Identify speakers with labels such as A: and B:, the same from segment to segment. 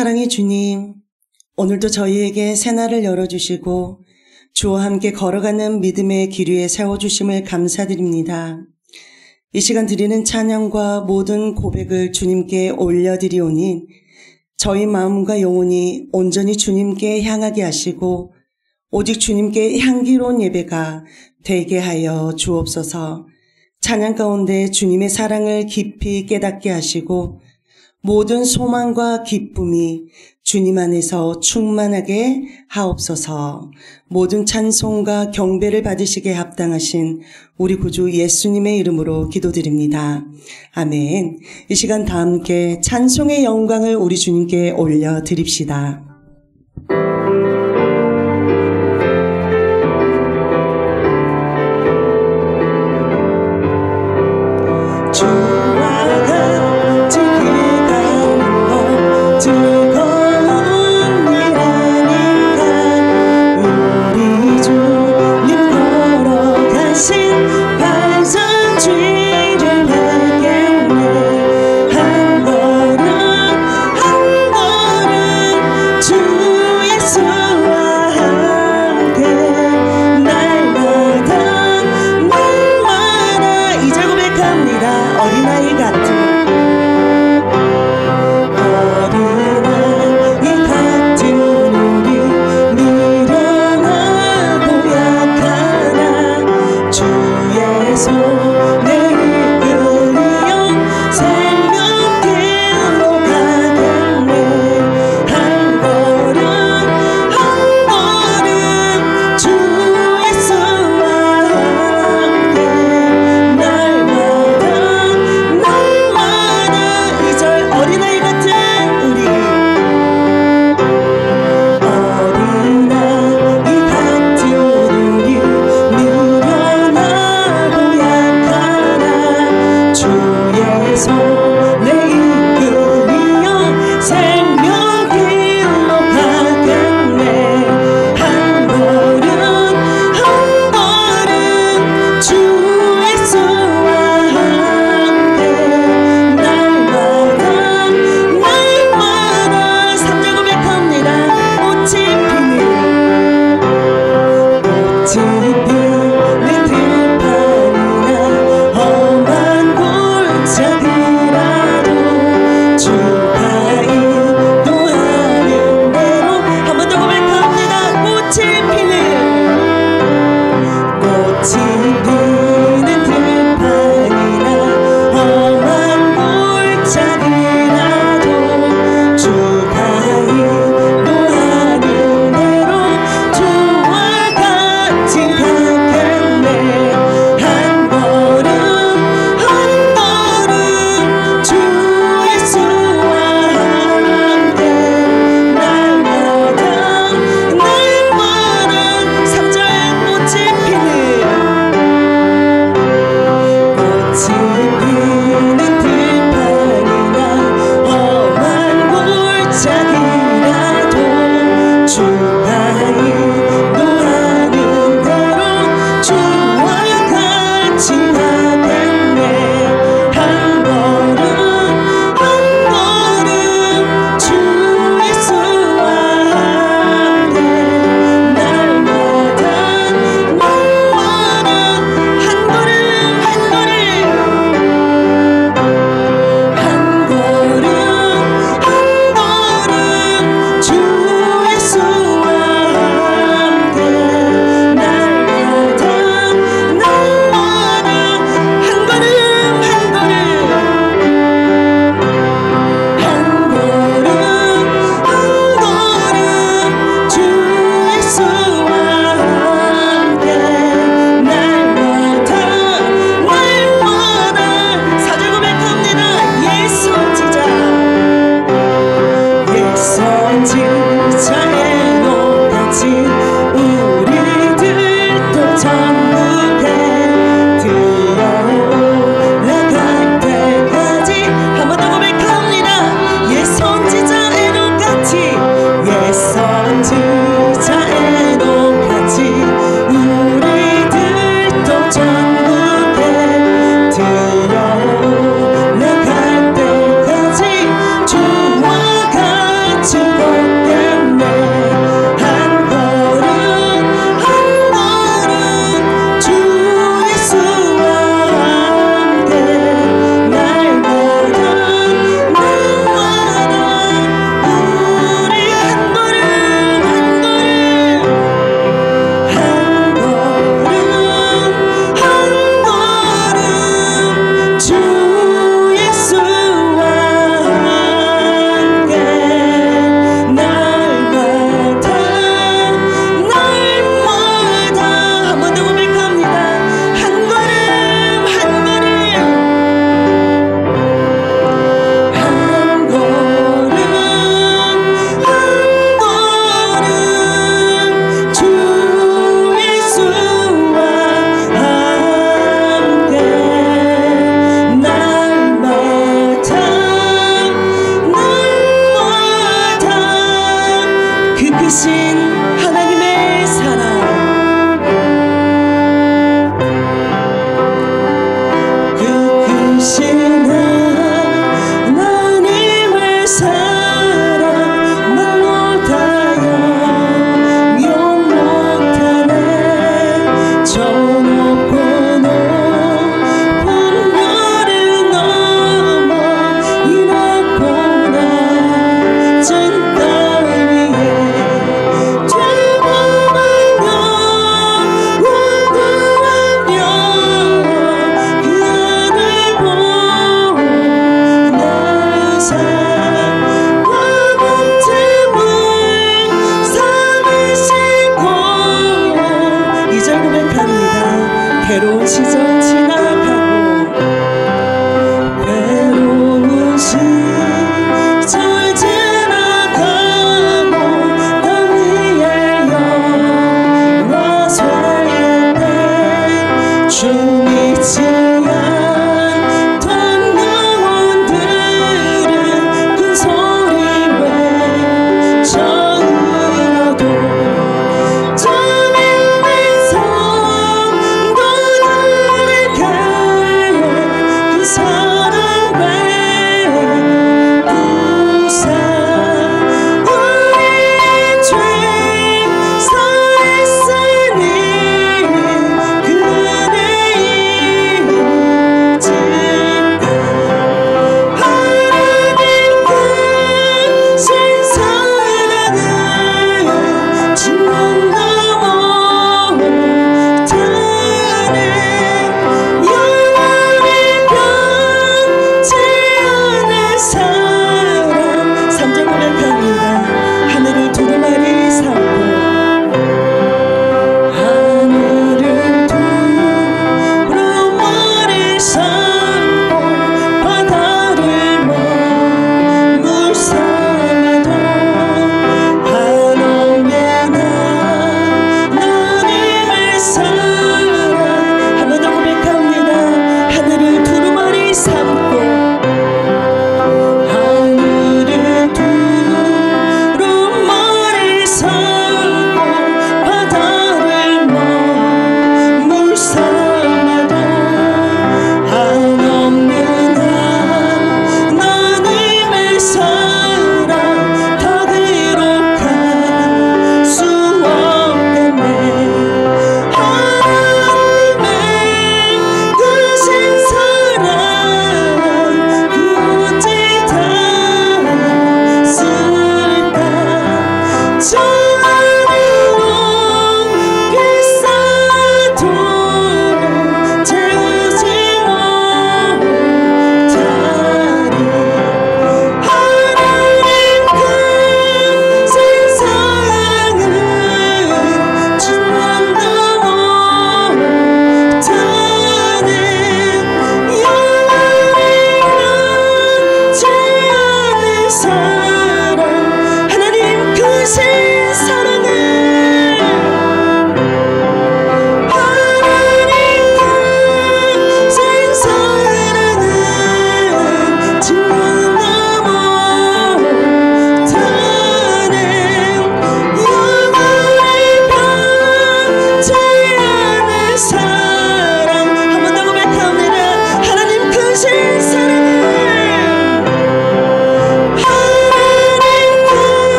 A: 사랑의 주님, 오늘도 저희에게 새날을 열어주시고 주와 함께 걸어가는 믿음의 길 위에 세워주심을 감사드립니다. 이 시간 드리는 찬양과 모든 고백을 주님께 올려드리오니 저희 마음과 영혼이 온전히 주님께 향하게 하시고 오직 주님께 향기로운 예배가 되게 하여 주옵소서. 찬양 가운데 주님의 사랑을 깊이 깨닫게 하시고 모든 소망과 기쁨이 주님 안에서 충만하게 하옵소서. 모든 찬송과 경배를 받으시게 합당하신 우리 구주 예수님의 이름으로 기도드립니다. 아멘. 이 시간 다 함께 찬송의 영광을 우리 주님께 올려드립시다.
B: 어린아이 같은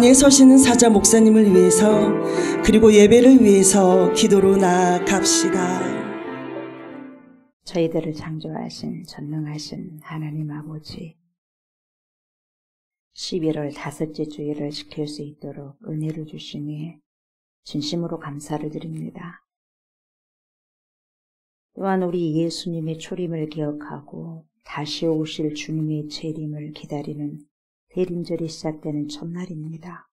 A: 가만히 서시는 사자 목사님을 위해서 그리고 예배를 위해서 기도로 나아갑시다.
B: 저희들을 창조하신 전능하신 하나님 아버지, 11월 다섯째 주일을 지킬 수 있도록 은혜를 주시니 진심으로 감사를 드립니다. 또한 우리 예수님의 초림을 기억하고 다시 오실 주님의 재림을 기다리는 대림절이 시작되는 첫날입니다.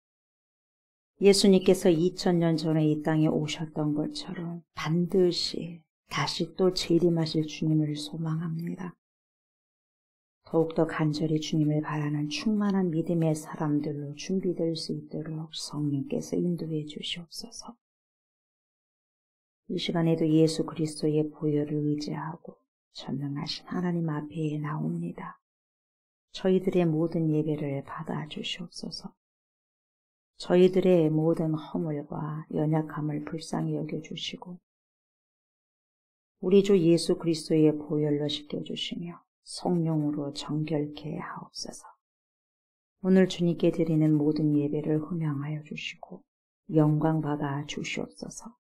B: 예수님께서 2000년 전에 이 땅에 오셨던 것처럼 반드시 다시 또 재림하실 주님을 소망합니다. 더욱더 간절히 주님을 바라는 충만한 믿음의 사람들로 준비될 수 있도록 성령께서 인도해 주시옵소서. 이 시간에도 예수 그리스도의 보혈을 의지하고 전능하신 하나님 앞에 나옵니다. 저희들의 모든 예배를 받아 주시옵소서. 저희들의 모든 허물과 연약함을 불쌍히 여겨주시고 우리 주 예수 그리스도의 보혈로 씻겨주시며 성령으로 정결케 하옵소서. 오늘 주님께 드리는 모든 예배를 훈양하여 주시고 영광 받아 주시옵소서.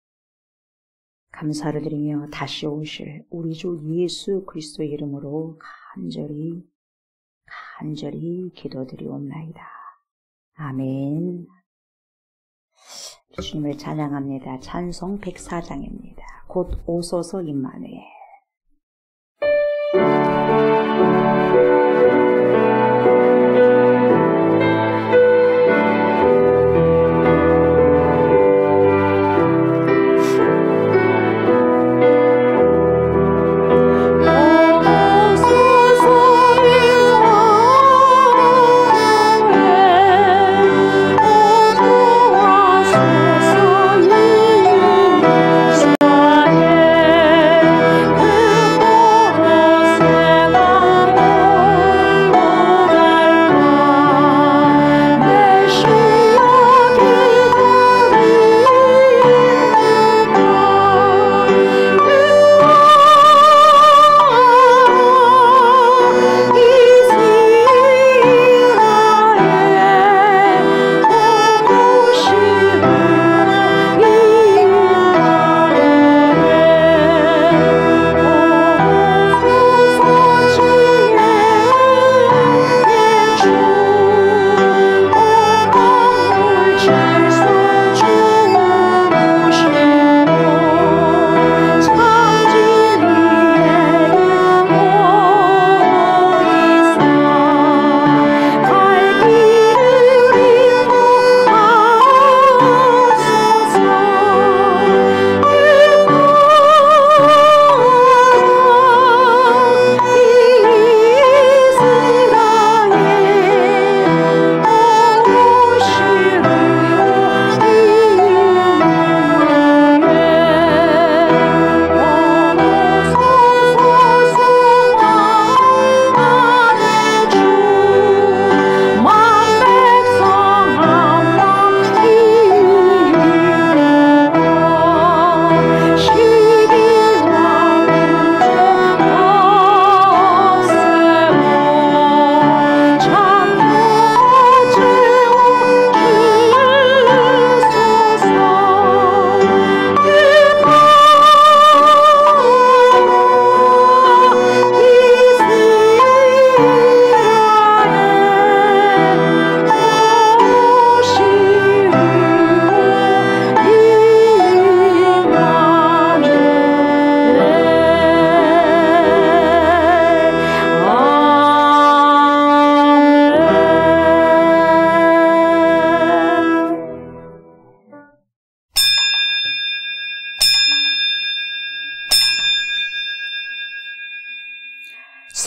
B: 감사를 드리며 다시 오실 우리 주 예수 그리스도의 이름으로 간절히 기도드리옵나이다. 아멘. 주님을 찬양합니다. 찬송 104장입니다. 곧 오소서 임마누엘.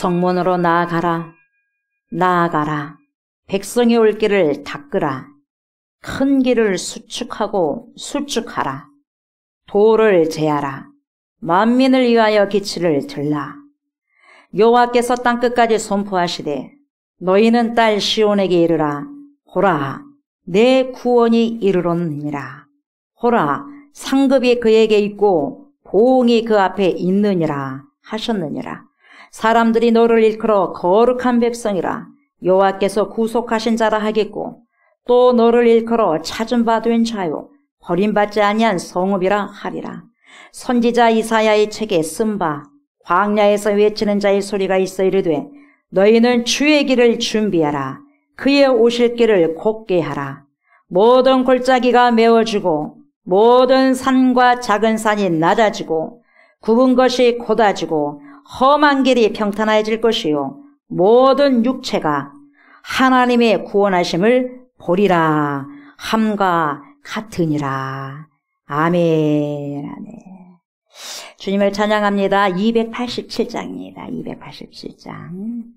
B: 성문으로 나아가라. 나아가라. 백성이 올 길을 닦으라. 큰 길을 수축하라. 도를 제하라. 만민을 위하여 기치를 들라. 여호와께서 땅끝까지 선포하시되 너희는 딸 시온에게 이르라. 보라, 내 구원이 이르렀느니라. 보라, 상급이 그에게 있고 보응이 그 앞에 있느니라 하셨느니라. 사람들이 너를 일컬어 거룩한 백성이라. 여호와께서 구속하신 자라 하겠고 또 너를 일컬어 찾은 바 된 자요 버림받지 아니한 성읍이라 하리라. 선지자 이사야의 책에 쓴 바 광야에서 외치는 자의 소리가 있어 이르되 너희는 주의 길을 준비하라. 그의 오실 길을 곧게 하라. 모든 골짜기가 메워지고 모든 산과 작은 산이 낮아지고 굽은 것이 곧아지고 험한 길이 평탄해질 것이요 모든 육체가 하나님의 구원하심을 보리라 함과 같으니라. 아멘. 아멘. 주님을 찬양합니다. 287장입니다. 287장.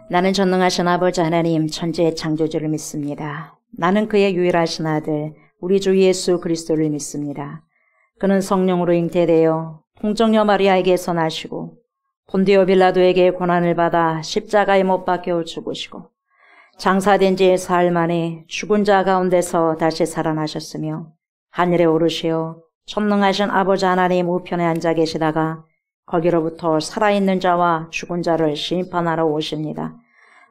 B: 나는 전능하신 아버지 하나님 천지의 창조주를 믿습니다. 나는 그의 유일하신 아들 우리 주 예수 그리스도를 믿습니다. 그는 성령으로 잉태되어 통정녀 마리아에게서 나시고 본디오 빌라도에게 고난을 받아 십자가에 못 박혀 죽으시고 장사된 지 사흘 만에 죽은 자 가운데서 다시 살아나셨으며 하늘에 오르시어 전능하신 아버지 하나님 우편에 앉아 계시다가 거기로부터 살아있는 자와 죽은 자를 심판하러 오십니다.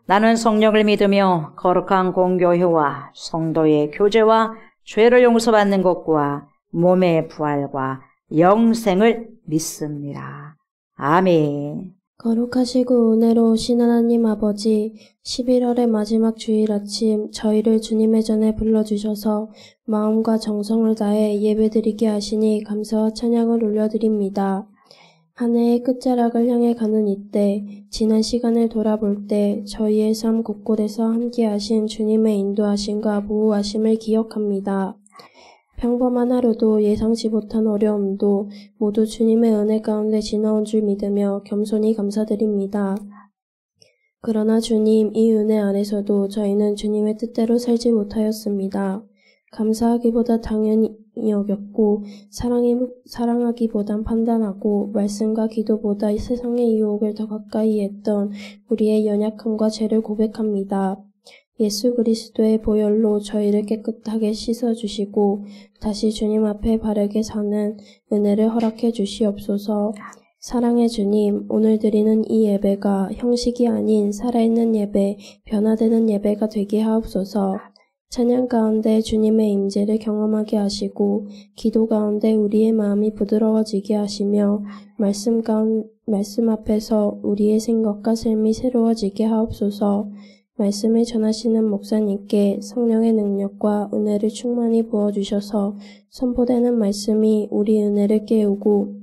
B: 나는 성령을 믿으며 거룩한 공교회와 성도의 교제와 죄를 용서받는 것과 몸의 부활과 영생을 믿습니다. 아멘.
C: 거룩하시고 은혜로우신 하나님 아버지, 11월의 마지막 주일 아침 저희를 주님의 전에 불러주셔서 마음과 정성을 다해 예배드리게 하시니 감사와 찬양을 올려드립니다. 한 해의 끝자락을 향해 가는 이때 지난 시간을 돌아볼 때 저희의 삶 곳곳에서 함께하신 주님의 인도하심과 보호하심을 기억합니다. 평범한 하루도 예상치 못한 어려움도 모두 주님의 은혜 가운데 지나온 줄 믿으며 겸손히 감사드립니다. 그러나 주님, 이 은혜 안에서도 저희는 주님의 뜻대로 살지 못하였습니다. 감사하기보다 당연히 여겼고 사랑하기보단 판단하고 말씀과 기도보다 세상의 유혹을 더 가까이 했던 우리의 연약함과 죄를 고백합니다. 예수 그리스도의 보혈로 저희를 깨끗하게 씻어주시고 다시 주님 앞에 바르게 사는 은혜를 허락해 주시옵소서. 사랑의 주님, 오늘 드리는 이 예배가 형식이 아닌 살아있는 예배, 변화되는 예배가 되게 하옵소서. 찬양 가운데 주님의 임재를 경험하게 하시고 기도 가운데 우리의 마음이 부드러워지게 하시며 말씀 앞에서 우리의 생각과 삶이 새로워지게 하옵소서. 말씀을 전하시는 목사님께 성령의 능력과 은혜를 충만히 부어주셔서 선포되는 말씀이 우리 은혜를 깨우고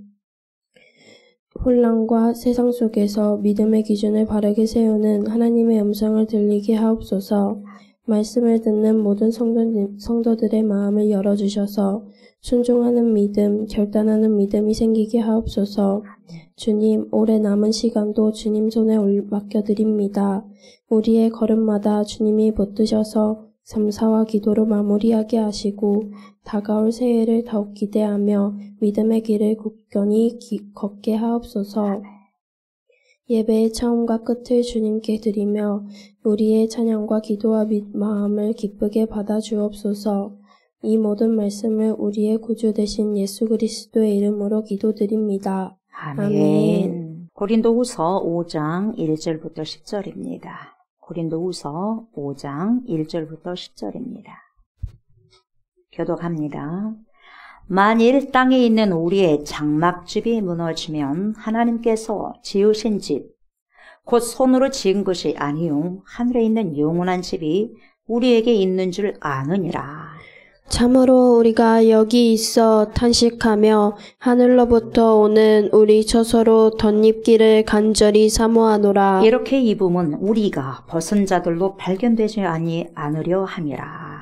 C: 혼란과 세상 속에서 믿음의 기준을 바르게 세우는 하나님의 음성을 들리게 하옵소서. 말씀을 듣는 모든 성도들의 마음을 열어주셔서 순종하는 믿음, 결단하는 믿음이 생기게 하옵소서. 주님, 올해 남은 시간도 주님 손에 맡겨드립니다. 우리의 걸음마다 주님이 붙드셔서 감사와 기도로 마무리하게 하시고 다가올 새해를 더욱 기대하며 믿음의 길을 굳건히 걷게 하옵소서. 예배의 처음과 끝을 주님께 드리며 우리의 찬양과 기도와 마음을 기쁘게 받아 주옵소서. 이 모든 말씀을 우리의 구주 되신 예수 그리스도의 이름으로 기도드립니다.
B: 아멘. 고린도후서 5장 1절부터 10절입니다. 고린도후서 5장 1절부터 10절입니다. 교독합니다. 만일 땅에 있는 우리의 장막집이 무너지면 하나님께서 지으신 집, 곧 손으로 지은 것이 아니요 하늘에 있는 영원한 집이 우리에게 있는 줄 아느니라.
C: 참으로 우리가 여기 있어 탄식하며 하늘로부터 오는 우리 처소로 덧입기를 간절히 사모하노라.
B: 이렇게 입음은 우리가 벗은 자들로 발견되지 않으려 함이라.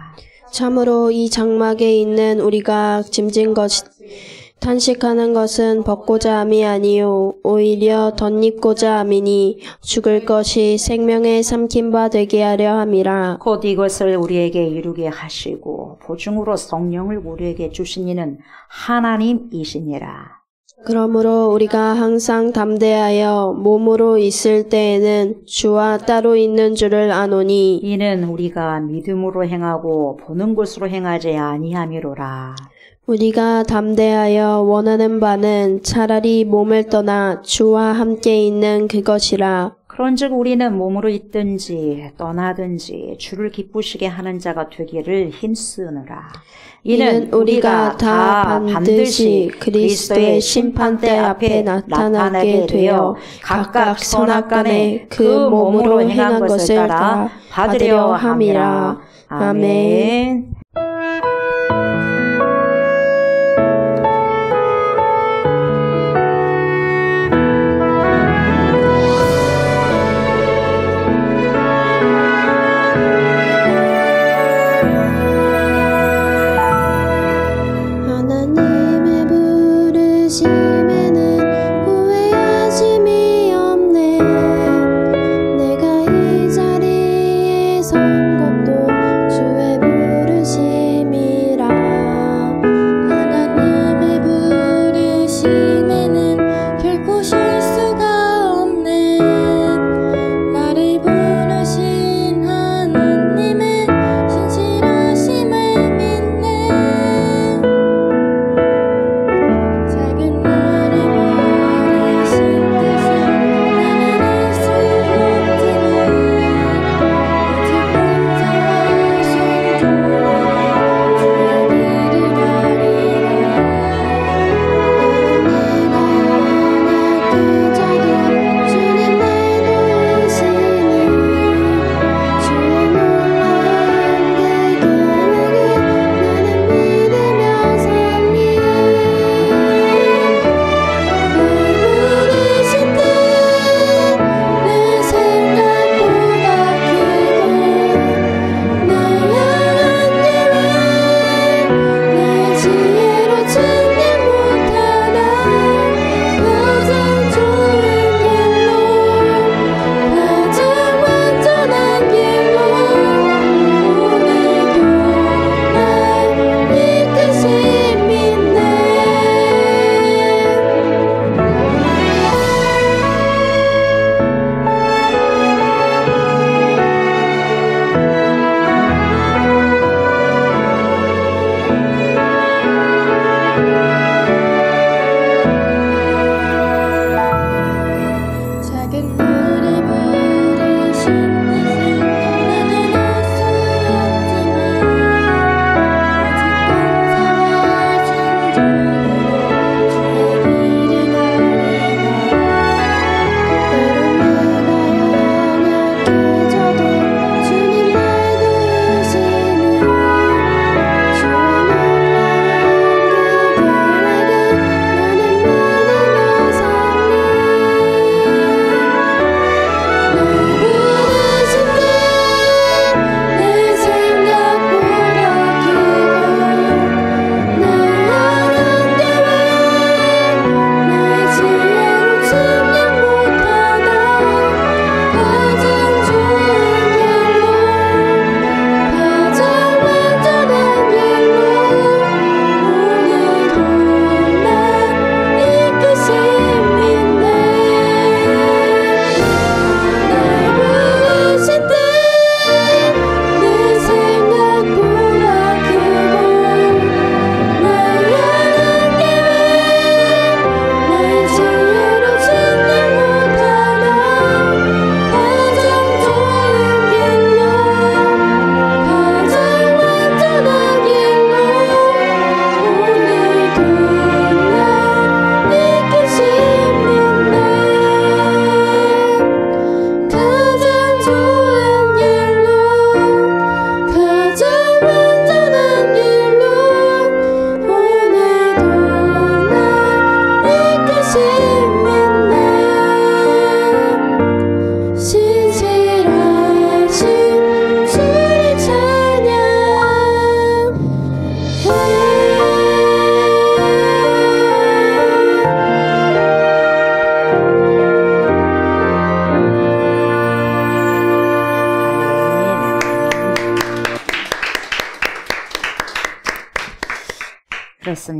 C: 참으로 이 장막에 있는 우리가 짐진 것 탄식하는 것은 벗고자 함이 아니요 오히려 덧입고자 함이니 죽을 것이 생명에 삼킨 바 되게 하려 함이라.
B: 곧 이것을 우리에게 이루게 하시고 보증으로 성령을 우리에게 주신 이는 하나님이시니라.
C: 그러므로 우리가 항상 담대하여 몸으로 있을 때에는 주와 따로 있는 줄을 아노니
B: 이는 우리가 믿음으로 행하고 보는 것으로 행하지 아니함이로라.
C: 우리가 담대하여 원하는 바는 차라리 몸을 떠나 주와 함께 있는 그것이라.
B: 그런즉 우리는 몸으로 있든지 떠나든지 주를 기쁘시게 하는 자가 되기를 힘쓰느라. 이는 우리가 다 반드시 그리스도의 심판대 앞에 나타나게 되어 각각 선악간에 그 몸으로 행한 것을 따라 받으려 함이라. 아멘.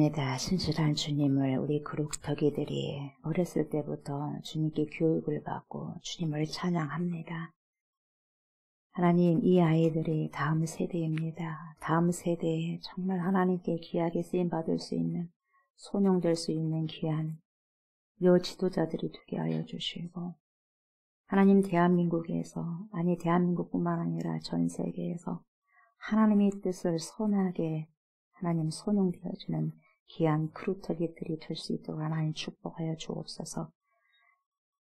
B: 맞습니다. 신실한 주님을 우리 그룹터기들이 어렸을 때부터 주님께 교육을 받고 주님을 찬양합니다. 하나님, 이 아이들이 다음 세대입니다. 다음 세대에 정말 하나님께 귀하게 쓰임받을 수 있는, 손용될 수 있는 귀한 여 지도자들이 되게 하여 주시고, 하나님 대한민국에서, 아니 대한민국뿐만 아니라 전 세계에서 하나님의 뜻을 선하게 하나님 손용되어지는 귀한 크루터기들이 될 수 있도록 하나님 축복하여 주옵소서.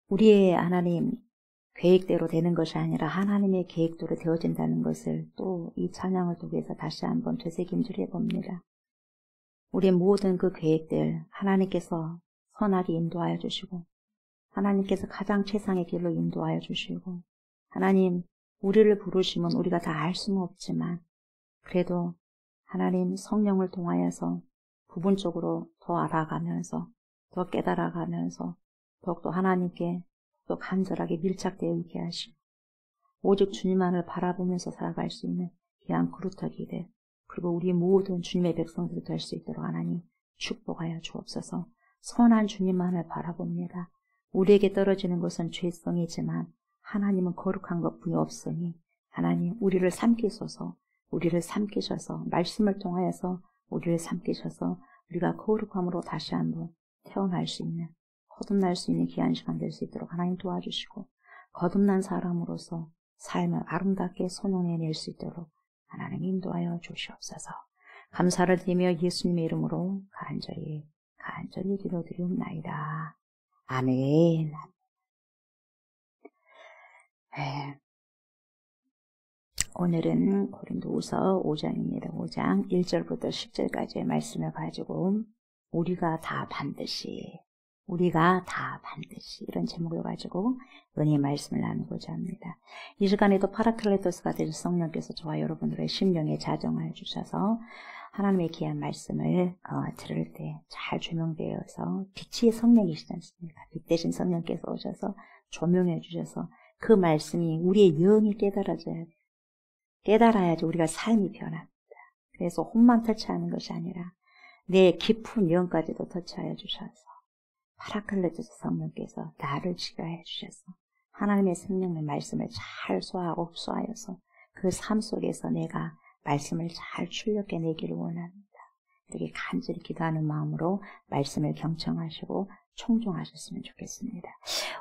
B: 우리의 하나님 계획대로 되는 것이 아니라 하나님의 계획대로 되어진다는 것을 또 이 찬양을 통해서 다시 한번 되새김질 해봅니다. 우리의 모든 그 계획들 하나님께서 선하게 인도하여 주시고, 하나님께서 가장 최상의 길로 인도하여 주시고, 하나님 우리를 부르시면 우리가 다 알 수는 없지만 그래도 하나님 성령을 통하여서 부분적으로 더 알아가면서 더 깨달아가면서 더욱더 하나님께 더 간절하게 밀착되어 있게 하시고, 오직 주님만을 바라보면서 살아갈 수 있는 귀한 그루터기들, 그리고 우리 모든 주님의 백성들이 될 수 있도록 하나님 축복하여 주옵소서. 선한 주님만을 바라봅니다. 우리에게 떨어지는 것은 죄성이지만 하나님은 거룩한 것뿐이 없으니 하나님 우리를 삼키소서. 우리를 삼키셔서 말씀을 통하여서 우리를 삼키셔서 우리가 거룩함으로 다시 한번 태어날 수 있는, 거듭날 수 있는 귀한 시간 될 수 있도록 하나님 도와주시고, 거듭난 사람으로서 삶을 아름답게 선용해낼 수 있도록 하나님 인도하여 주시옵소서. 감사를 드리며 예수님의 이름으로 간절히 기도드리옵나이다. 아멘. 네. 오늘은 고린도후서 5장입니다. 5장 1절부터 10절까지의 말씀을 가지고 우리가 다 반드시 이런 제목을 가지고 은혜의 말씀을 나누고자 합니다. 이 시간에도 파라클레토스가 되신 성령께서 저와 여러분들의 심령에 자정하여 주셔서 하나님의 귀한 말씀을 들을 때 잘 조명되어서 빛의 성령이시지 않습니까? 빛 대신 성령께서 오셔서 조명해 주셔서 그 말씀이 우리의 영이 깨달아야지 우리가 삶이 변합니다. 그래서 혼만 터치하는 것이 아니라 내 깊은 영까지도 터치하여 주셔서 파라클레토스 성령께서 나를 지도해 주셔서 하나님의 성령의 말씀을 잘 소화하고 흡수하여서 그 삶 속에서 내가 말씀을 잘 출력해내기를 원합니다. 이렇게 간절히 기도하는 마음으로 말씀을 경청하시고 청종하셨으면 좋겠습니다.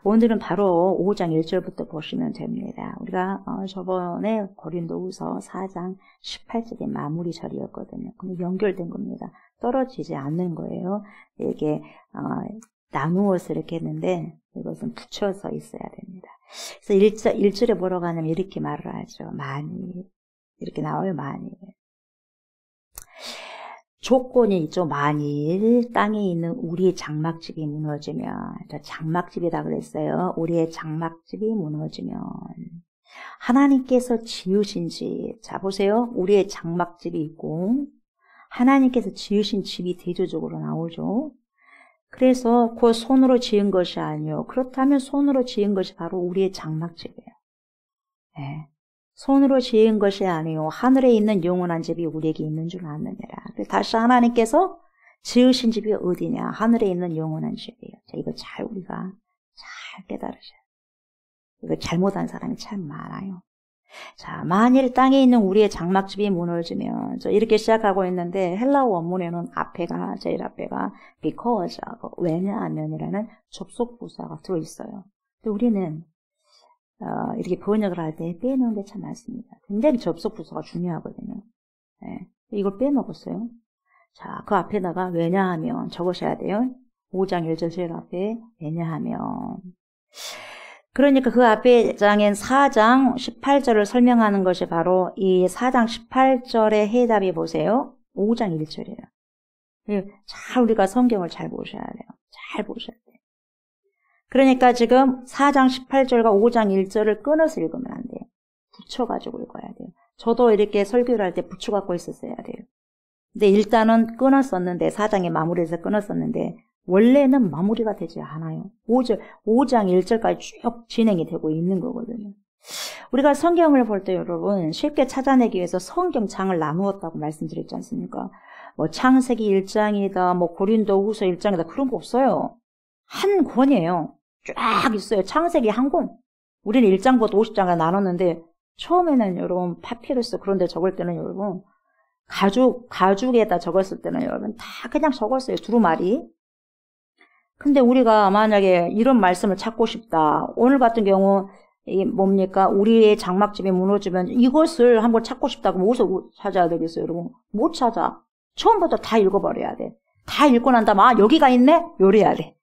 B: 오늘은 바로 5장 1절부터 보시면 됩니다. 우리가 저번에 고린도후서 4장 18절의 마무리 절이었거든요. 근데 연결된 겁니다. 떨어지지 않는 거예요. 이게 나누어서 이렇게 했는데 이것은 붙여서 있어야 됩니다. 그래서 1절에 뭐라고 하냐면 이렇게 말을 하죠. 만일 이렇게 나와요. 만일. 조건이 있죠. 만일 땅에 있는 우리의 장막집이 무너지면, 장막집이다 그랬어요. 우리의 장막집이 무너지면 하나님께서 지으신 집, 자 보세요. 우리의 장막집이 있고 하나님께서 지으신 집이 대조적으로 나오죠. 그래서 그 손으로 지은 것이 아니요. 그렇다면 손으로 지은 것이 바로 우리의 장막집이에요. 네. 손으로 지은 것이 아니요 하늘에 있는 영원한 집이 우리에게 있는 줄 아느니라. 다시 하나님께서 지으신 집이 어디냐? 하늘에 있는 영원한 집이에요. 자, 이거 우리가 잘 깨달으셔야 돼요. 이거 잘못한 사람이 참 많아요. 자, 만일 땅에 있는 우리의 장막집이 무너지면, 이렇게 시작하고 있는데 헬라어 원문에는 제일 앞에가 because하고 왜냐하면이라는 접속 부사가 들어있어요. 근데 우리는 이렇게 번역을 할 때 빼놓은 게 참 많습니다. 굉장히 접속 부사가 중요하거든요. 네, 이걸 빼먹었어요. 자, 그 앞에다가 왜냐하면 적으셔야 돼요. 5장 1절 제일 앞에 왜냐하면. 그러니까 그 앞에 장엔 4장 18절을 설명하는 것이 바로 이 4장 18절의 해답이 보세요. 5장 1절이에요. 잘 우리가 성경을 잘 보셔야 돼요. 잘 보셔야 돼요. 그러니까 지금 4장 18절과 5장 1절을 끊어서 읽으면 안 돼요. 붙여가지고 읽어야 돼요. 저도 이렇게 설교를 할 때 붙여갖고 있었어야 돼요. 근데 일단은 끊었었는데 4장의 마무리에서 끊었었는데 원래는 마무리가 되지 않아요. 5장 1절까지 쭉 진행이 되고 있는 거거든요. 우리가 성경을 볼 때 여러분 쉽게 찾아내기 위해서 성경장을 나누었다고 말씀드렸지 않습니까? 뭐 창세기 1장이다, 뭐 고린도후서 1장이다 그런 거 없어요. 한 권이에요. 쫙 있어요. 창세기 한 권. 우리는 1장부터 50장을 나눴는데 처음에는 여러분 파피루스 그런 데 적을 때는 여러분 가죽에다 적었을 때는 여러분 다 그냥 적었어요. 두루마리. 근데 우리가 만약에 이런 말씀을 찾고 싶다. 오늘 같은 경우 이게 뭡니까? 우리의 장막집이 무너지면 이것을 한번 찾고 싶다고 어디서 찾아야 되겠어요, 여러분? 못 찾아. 처음부터 다 읽어버려야 돼. 다 읽고 난 다음에 아 여기가 있네? 요래야 돼.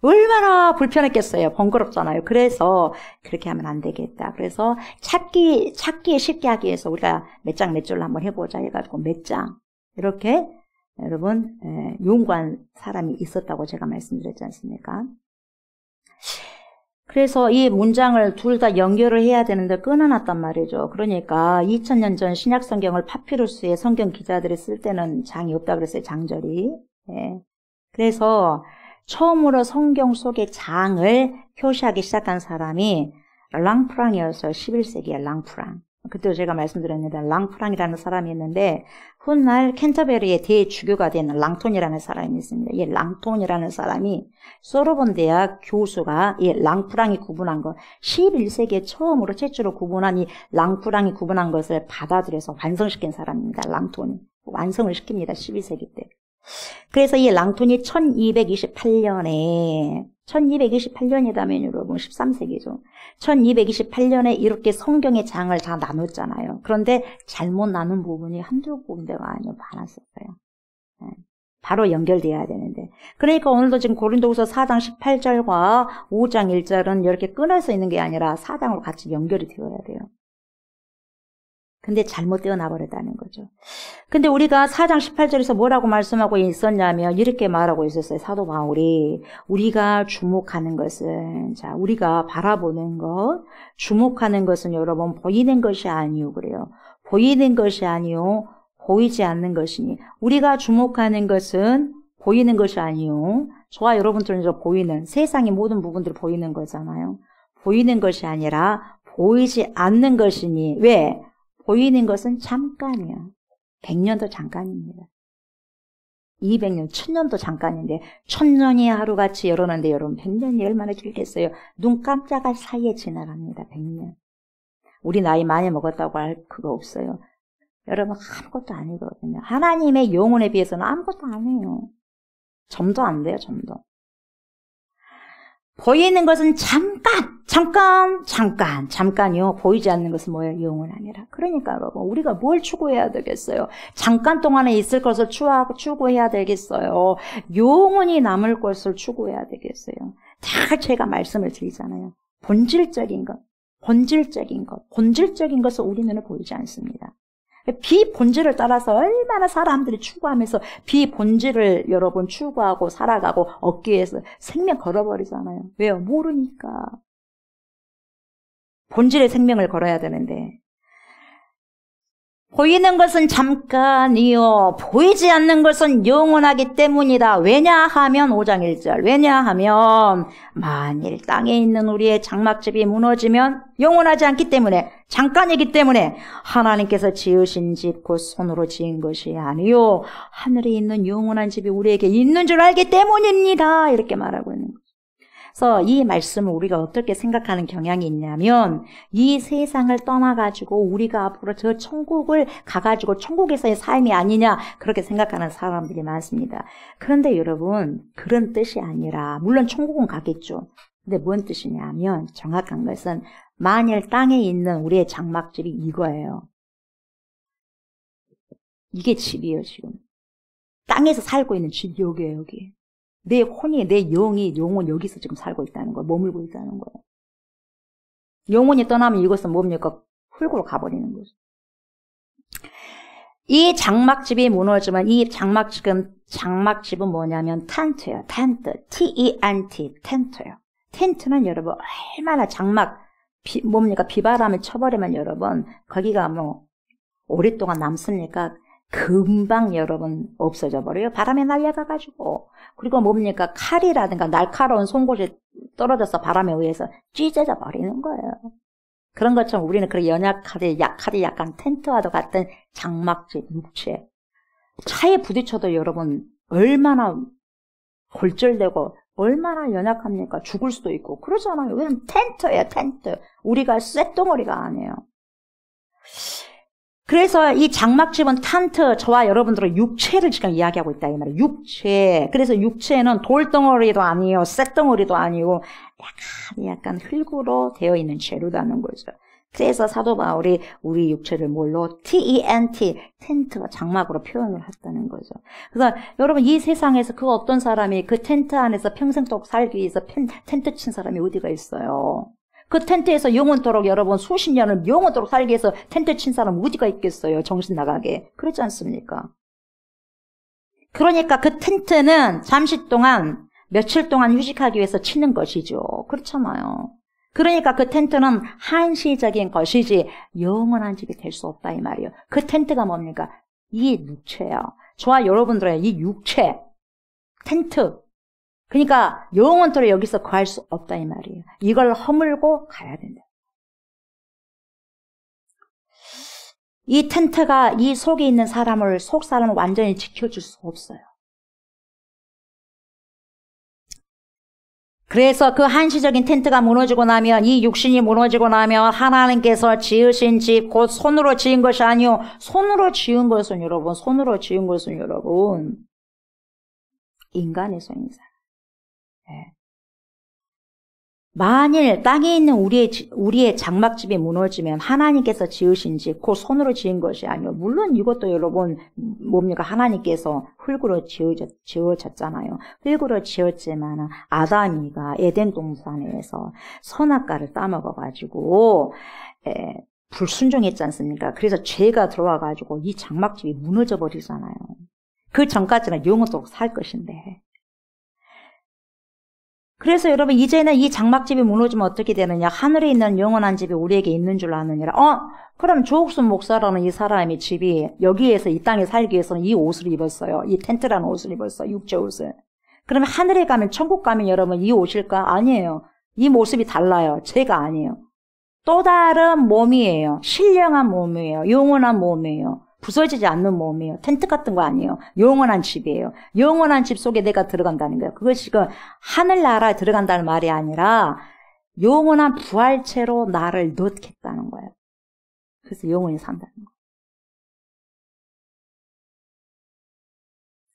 B: 얼마나 불편했겠어요. 번거롭잖아요. 그래서 그렇게 하면 안 되겠다. 그래서 찾기에 쉽게 하기 위해서 우리가 몇 장 몇 줄로 한번 해보자 해가지고 몇 장 이렇게 여러분 연구한 사람이 있었다고 제가 말씀드렸지 않습니까? 그래서 이 문장을 둘 다 연결을 해야 되는데 끊어놨단 말이죠. 그러니까 2000년 전 신약 성경을 파피루스의 성경 기자들이 쓸 때는 장이 없다 그랬어요. 장절이. 예. 그래서 처음으로 성경 속의 장을 표시하기 시작한 사람이 랑프랑이었어요. 11세기에 랑프랑. 그때 제가 말씀드렸는데 랑프랑이라는 사람이 있는데 훗날 캔터베리의 대주교가 된 랑톤이라는 사람이 있습니다. 이 랑톤이라는 사람이 소르본 대학 교수가 이 랑프랑이 구분한 것 11세기에 처음으로 최초로 구분한 이 랑프랑이 구분한 것을 받아들여서 완성시킨 사람입니다. 랑톤이. 완성을 시킵니다. 12세기 때. 그래서 이 랑톤이 1228년이라면 여러분 13세기죠. 1228년에 이렇게 성경의 장을 다 나눴잖아요. 그런데 잘못 나눈 부분이 한두 군데가 아니고 많았었어요. 바로 연결돼야 되는데. 그러니까 오늘도 지금 고린도후서 4장 18절과 5장 1절은 이렇게 끊어서 있는 게 아니라 4장으로 같이 연결이 되어야 돼요. 근데 잘못 떼어놔버렸다는 거죠. 근데 우리가 4장 18절에서 뭐라고 말씀하고 있었냐면 이렇게 말하고 있었어요. 사도 바울이 우리가 주목하는 것은 우리가 바라보는 것 주목하는 것은 여러분 보이는 것이 아니요 그래요. 보이는 것이 아니요 보이지 않는 것이니 우리가 주목하는 것은 보이는 것이 아니요 저와 여러분들은 보이는 세상의 모든 부분들이 보이는 거잖아요. 보이는 것이 아니라 보이지 않는 것이니 왜? 보이는 것은 잠깐이야. 100년도 잠깐입니다. 200년, 1000년도 잠깐인데 1000년이 하루같이 열어놓는데 여러분 100년이 얼마나 길겠어요. 눈 깜짝할 사이에 지나갑니다. 100년. 우리 나이 많이 먹었다고 할 그거 없어요. 여러분 아무것도 아니거든요. 하나님의 영혼에 비해서는 아무것도 아니에요. 점도 안 돼요. 점도. 보이는 것은 잠깐이요. 보이지 않는 것은 뭐예요? 영은 아니라. 그러니까 여러분 우리가 뭘 추구해야 되겠어요? 잠깐 동안에 있을 것을 추구해야 되겠어요? 영원히 남을 것을 추구해야 되겠어요? 다 제가 말씀을 드리잖아요. 본질적인 것은 우리 눈에 보이지 않습니다. 비본질을 따라서 얼마나 사람들이 추구하면서 비본질을 여러분 추구하고 살아가고 얻기 위해서 생명 걸어버리잖아요. 왜요? 모르니까. 본질의 생명을 걸어야 되는데 보이는 것은 잠깐이요 보이지 않는 것은 영원하기 때문이다. 왜냐하면 5장 1절 왜냐하면 만일 땅에 있는 우리의 장막집이 무너지면 영원하지 않기 때문에 잠깐이기 때문에 하나님께서 지으신 집 곧 손으로 지은 것이 아니요 하늘에 있는 영원한 집이 우리에게 있는 줄 알기 때문입니다. 이렇게 말하고 있는 거죠. 그래서 이 말씀을 우리가 어떻게 생각하는 경향이 있냐면 이 세상을 떠나가지고 우리가 앞으로 저 천국을 가가지고 천국에서의 삶이 아니냐 그렇게 생각하는 사람들이 많습니다. 그런데 여러분 그런 뜻이 아니라 물론 천국은 가겠죠. 근데 뭔 뜻이냐면 정확한 것은 만일 땅에 있는 우리의 장막집이 이거예요. 이게 집이에요. 지금 땅에서 살고 있는 집이 여기예요. 여기. 내 혼이, 내 영혼 여기서 지금 살고 있다는 거예요. 머물고 있다는 거예요. 영혼이 떠나면 이것은 뭡니까? 흙으로 가버리는 거죠. 이 장막집이 무너지면 이 장막집은 뭐냐면 텐트예요. 텐트. T-E-N-T. 텐트예요. 텐트는 여러분 얼마나 비바람을 쳐버리면 여러분 거기가 뭐 오랫동안 남습니까? 금방 여러분 없어져 버려요. 바람에 날려가가지고. 그리고 칼이라든가 날카로운 송곳이 떨어져서 바람에 의해서 찢어져 버리는 거예요. 그런 것처럼 우리는 그렇게 연약하되 약한 텐트와도 같은 장막집, 육체. 차에 부딪혀도 여러분 얼마나 골절되고 얼마나 연약합니까? 죽을 수도 있고 그러잖아요. 왜냐면 텐트예요, 텐트. 우리가 쇳덩어리가 아니에요. 그래서 이 장막집은 텐트, 저와 여러분들은 육체를 지금 이야기하고 있다 이 말이에요. 육체. 그래서 육체는 돌덩어리도 아니에요, 쇳덩어리도 아니고 약간 흙으로 되어 있는 재료라는 거죠. 그래서 사도 바울이 우리 육체를 뭘로? T-E-N-T, 텐트가 장막으로 표현을 했다는 거죠. 그래서 여러분 이 세상에서 그 어떤 사람이 그 텐트 안에서 평생도록 살기 위해서 텐트 친 사람이 어디가 있어요? 그 텐트에서 영원토록 여러분 수십 년을 영원토록 살기 위해서 텐트 친 사람 어디가 있겠어요? 정신 나가게. 그렇지 않습니까? 그러니까 그 텐트는 잠시 동안 며칠 동안 휴식하기 위해서 치는 것이죠. 그렇잖아요. 그러니까 그 텐트는 한시적인 것이지 영원한 집이 될 수 없다 이 말이에요. 그 텐트가 뭡니까? 이 육체예요. 저와 여러분들의 이 육체, 텐트. 그러니까 영원토록 여기서 거할 수 없다 이 말이에요. 이걸 허물고 가야 된다. 이 텐트가 이 속에 있는 사람을, 속 사람을 완전히 지켜줄 수 없어요. 그래서 그 한시적인 텐트가 무너지고 나면, 이 육신이 무너지고 나면 하나님께서 지으신 집, 곧 손으로 지은 것이 아니요, 손으로 지은 것은 여러분, 인간의 손이다. 네. 만일 땅에 있는 우리의 장막집이 무너지면 하나님께서 지으신 집, 그 손으로 지은 것이 아니요. 물론 이것도 여러분 뭡니까? 하나님께서 흙으로 지어졌잖아요. 흙으로 지었지만 아담이가 에덴 동산에서 선악과를 따먹어가지고 불순종했지 않습니까? 그래서 죄가 들어와가지고 이 장막집이 무너져 버리잖아요. 그 전까지는 영원토록 살 것인데. 그래서 여러분 이제는 이 장막집이 무너지면 어떻게 되느냐? 하늘에 있는 영원한 집이 우리에게 있는 줄 아느니라. 그럼 조옥순 목사라는 이 사람이 집이 여기에서 이 땅에 살기 위해서는 이 옷을 입었어요. 이 텐트라는 옷을 입었어요. 육체 옷을. 그러면 하늘에 가면, 천국 가면 여러분 이 옷일까? 아니에요. 이 모습이 달라요. 제가 아니에요. 또 다른 몸이에요. 신령한 몸이에요. 영원한 몸이에요. 부서지지 않는 몸이에요. 텐트 같은 거 아니에요. 영원한 집이에요. 영원한 집 속에 내가 들어간다는 거예요. 그것이 그 하늘나라에 들어간다는 말이 아니라 영원한 부활체로 나를 넣겠다는 거예요. 그래서 영원히 산다는 거예요.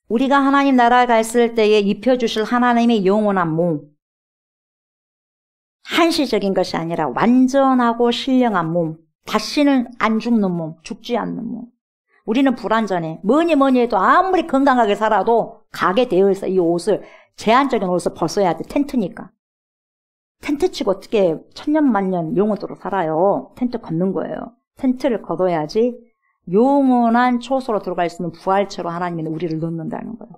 B: 우리가 하나님 나라에 갔을 때에 입혀주실 하나님의 영원한 몸, 한시적인 것이 아니라 완전하고 신령한 몸, 다시는 안 죽는 몸, 죽지 않는 몸. 우리는 불완전해. 뭐니 해도 아무리 건강하게 살아도 가게 되어 있어. 이 옷을, 제한적인 옷을 벗어야 돼. 텐트니까. 텐트 치고 어떻게 천년만년 영원토록 살아요. 텐트 걷는 거예요. 텐트를 걷어야지 영원한 초소로 들어갈 수 있는 부활체로 하나님이 우리를 넣는다는 거예요.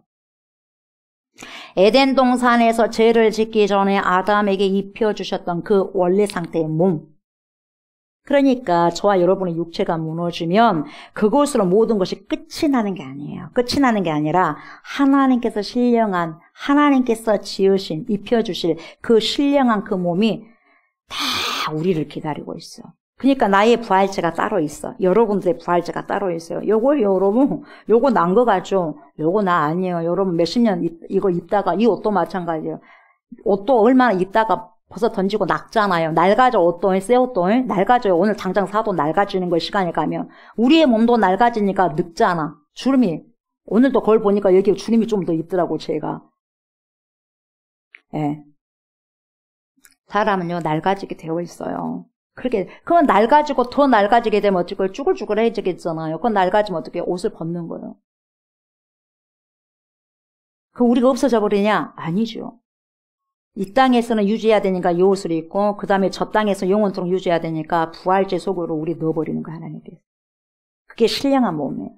B: 에덴 동산에서 죄를 짓기 전에 아담에게 입혀주셨던 그 원래 상태의 몸. 그러니까 저와 여러분의 육체가 무너지면 그곳으로 모든 것이 끝이 나는 게 아니에요. 끝이 나는 게 아니라 하나님께서 신령한, 하나님께서 지으신, 입혀주실 그 신령한 그 몸이 다 우리를 기다리고 있어. 그러니까 나의 부활체가 따로 있어. 여러분들의 부활체가 따로 있어요. 요거 난 거 같죠? 요거 나 아니에요. 여러분 몇십 년 이거 입다가, 이 옷도 마찬가지예요. 옷도 얼마나 입다가 벗어 던지고 낡잖아요. 낡아져, 옷도, 새 옷도, 낡아져요. 오늘 당장 사도 낡아지는 거 시간이 가면. 우리의 몸도 낡아지니까 늙잖아. 주름이. 오늘도 거울 보니까 여기 주름이 좀 더 있더라고, 제가. 예. 사람은요, 낡아지게 되어 있어요. 그건 낡아지고 더 낡아지게 되면 어쩔 쭈글쭈글해지겠잖아요. 그건 낡아지면 어떻게 옷을 벗는 거예요. 그 우리가 없어져 버리냐? 아니죠. 이 땅에서는 유지해야 되니까 이 옷을 입고 그 다음에 저 땅에서 영원토록 유지해야 되니까 부활제 속으로 우리 넣어버리는 거야, 하나님께서. 그게 신령한 몸이에요.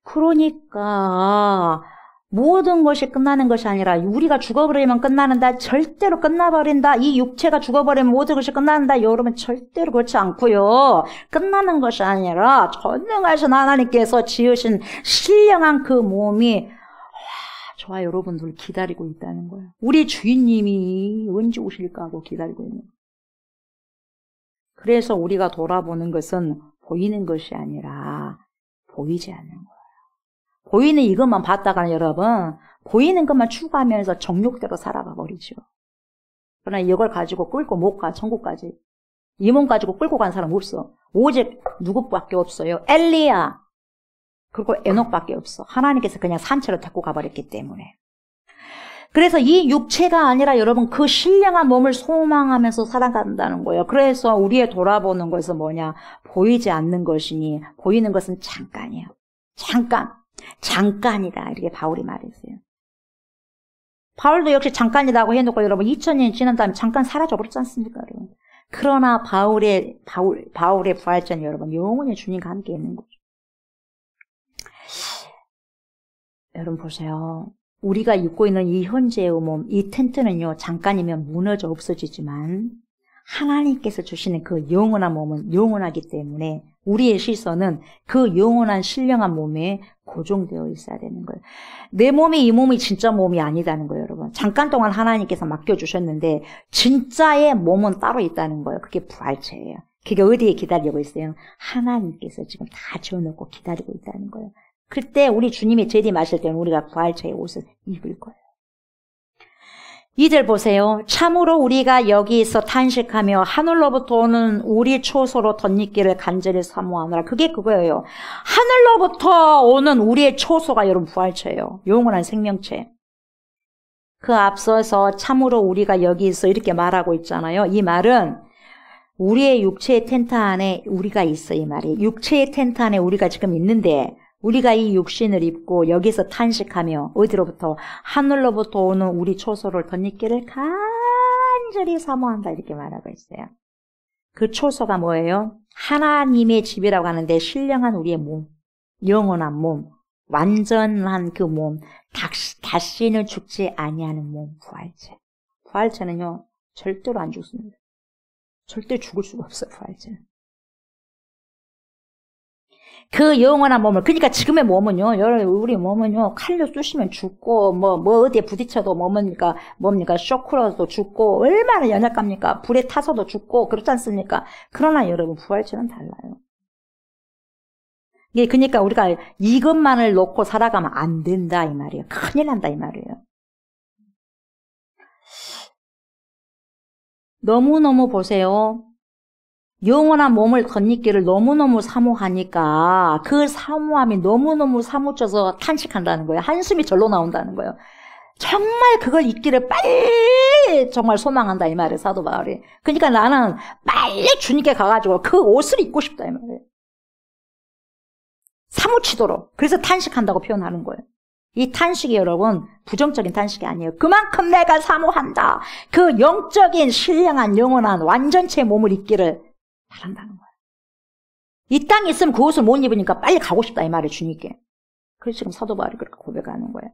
B: 그러니까 모든 것이 끝나는 것이 아니라 우리가 죽어버리면 끝나는다. 절대로 끝나버린다. 이 육체가 죽어버리면 모든 것이 끝나는다. 여러분 절대로 그렇지 않고요. 끝나는 것이 아니라 전능하신 하나님께서 지으신 신령한 그 몸이 저와 여러분들 기다리고 있다는 거예요. 우리 주인님이 언제 오실까 하고 기다리고 있는 거예요. 그래서 우리가 돌아보는 것은 보이는 것이 아니라 보이지 않는 거예요. 보이는 이것만 봤다가는 여러분, 보이는 것만 추구하면서 정욕대로 살아가 버리죠. 그러나 이걸 가지고 끌고 못 가, 천국까지. 이 몸 가지고 끌고 간 사람 없어. 오직 누구밖에 없어요. 엘리야. 그리고 에녹밖에 없어. 하나님께서 그냥 산채로 데리고 가버렸기 때문에. 그래서 이 육체가 아니라 여러분 그 신령한 몸을 소망하면서 살아간다는 거예요. 그래서 우리의 돌아보는 것은 뭐냐? 보이지 않는 것이니 보이는 것은 잠깐이에요. 잠깐이다. 이렇게 바울이 말했어요. 바울도 역시 잠깐이라고 해놓고 여러분 2000년이 지난 다음에 잠깐 사라져버렸지 않습니까? 여러분. 그러나 바울의 부활전이 여러분 영원히 주님과 함께 있는 거죠. 여러분 보세요. 우리가 입고 있는 이 현재의 몸, 이 텐트는요, 잠깐이면 무너져 없어지지만 하나님께서 주시는 그 영원한 몸은 영원하기 때문에 우리의 시선은 그 영원한 신령한 몸에 고정되어 있어야 되는 거예요. 내 몸이 이 몸이 진짜 몸이 아니다는 거예요, 여러분. 잠깐 동안 하나님께서 맡겨주셨는데 진짜의 몸은 따로 있다는 거예요. 그게 부활체예요. 그게 어디에 기다리고 있어요? 하나님께서 지금 다 지어놓고 기다리고 있다는 거예요. 그때 우리 주님이 재림하실 때는 우리가 부활체의 옷을 입을 거예요. 2절 보세요. 참으로 우리가 여기서 탄식하며 하늘로부터 오는 우리 초소로 덧입기를 간절히 사모하노라. 그게 그거예요. 하늘로부터 오는 우리의 초소가 여러분 부활체예요. 영원한 생명체. 그 앞서서 참으로 우리가 여기서 이렇게 말하고 있잖아요. 이 말은 우리의 육체의 텐트 안에 우리가 있어, 이 말이. 육체의 텐트 안에 우리가 지금 있는데 우리가 이 육신을 입고 여기서 탄식하며 어디로부터? 하늘로부터 오는 우리 초소를 덧입기를 간절히 사모한다 이렇게 말하고 있어요. 그 초소가 뭐예요? 하나님의 집이라고 하는데 신령한 우리의 몸, 영원한 몸, 완전한 그 몸, 다시는 죽지 아니하는 몸, 부활체. 부활체는요 절대로 안 죽습니다. 절대 죽을 수가 없어요, 부활체는. 그 영원한 몸을, 그러니까 지금의 몸은요, 우리 몸은요, 칼로 쑤시면 죽고, 어디에 부딪혀도 뭡니까, 쇼크라도 죽고, 얼마나 연약합니까? 불에 타서도 죽고, 그렇지 않습니까? 그러나 여러분, 부활체는 달라요. 이게, 그러니까 우리가 이것만을 놓고 살아가면 안 된다, 이 말이에요. 큰일 난다, 이 말이에요. 너무너무 보세요. 영원한 몸을 덧입기를 너무너무 사모하니까 그 사모함이 너무너무 사무쳐서 탄식한다는 거예요. 한숨이 절로 나온다는 거예요. 정말 그걸 입기를 빨리 정말 소망한다 이 말이에요. 사도 바울이. 그러니까 나는 빨리 주님께 가가지고 그 옷을 입고 싶다 이 말이에요. 사무치도록. 그래서 탄식한다고 표현하는 거예요. 이 탄식이 여러분 부정적인 탄식이 아니에요. 그만큼 내가 사모한다. 그 영적인 신령한 영원한 완전체의 몸을 입기를 바란다는 거예요. 이 땅에 있으면 그 옷을 못 입으니까 빨리 가고 싶다 이 말을 주님께. 그래서 지금 사도 바울이 그렇게 고백하는 거예요.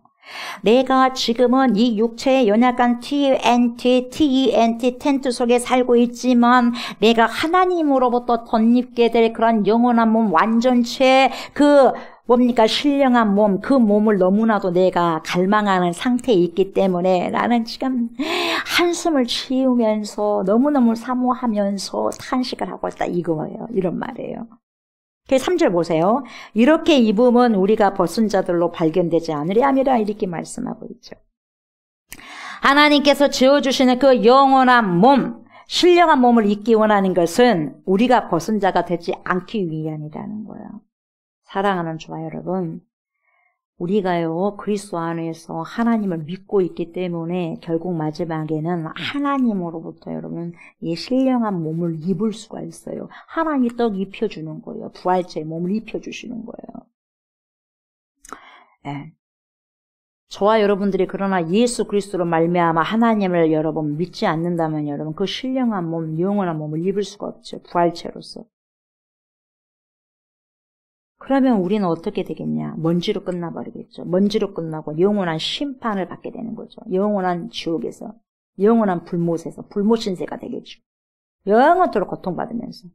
B: 내가 지금은 이 육체의 연약한 TNT 텐트 속에 살고 있지만 내가 하나님으로부터 덧입게 될 그런 영원한 몸 완전체 신령한 몸, 그 몸을 너무나도 내가 갈망하는 상태에 있기 때문에 나는 지금 한숨을 쉬우면서 너무너무 사모하면서 탄식을 하고 있다 이거예요. 이런 말이에요. 3절 보세요. 이렇게 입음은 우리가 벗은 자들로 발견되지 않으리 함이라 이렇게 말씀하고 있죠. 하나님께서 지어주시는 그 영원한 몸, 신령한 몸을 입기 원하는 것은 우리가 벗은 자가 되지 않기 위함이라는 거예요. 사랑하는 조화 여러분, 우리가요 그리스도 안에서 하나님을 믿고 있기 때문에 결국 마지막에는 하나님으로부터 여러분 이 신령한 몸을 입을 수가 있어요. 하나님이 떡 입혀주는 거예요. 부활체의 몸을 입혀주시는 거예요. 네. 저와 여러분들이 그러나 예수 그리스도로 말미암아 하나님을 여러분 믿지 않는다면 여러분 그 신령한 몸, 영원한 몸을 입을 수가 없죠. 부활체로서. 그러면 우리는 어떻게 되겠냐? 먼지로 끝나버리겠죠. 먼지로 끝나고 영원한 심판을 받게 되는 거죠. 영원한 지옥에서, 영원한 불못에서, 불못신세가 되겠죠. 영원토록 고통받으면서.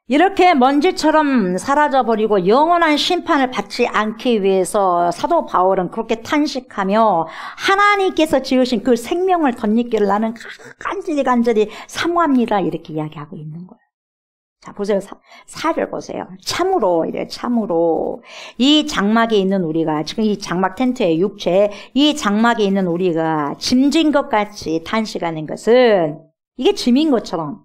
B: 이렇게 먼지처럼 사라져버리고 영원한 심판을 받지 않기 위해서 사도 바울은 그렇게 탄식하며 하나님께서 지으신 그 생명을 덧입기를 나는 간절히 사모합니다. 이렇게 이야기하고 있는 거예요. 자, 보세요. 4절 보세요. 참으로, 이래, 참으로. 이 장막에 있는 우리가, 지금 이 장막 텐트의 육체, 이 장막에 있는 우리가 짐진 것 같이 탄식하는 것은, 이게 짐인 것처럼,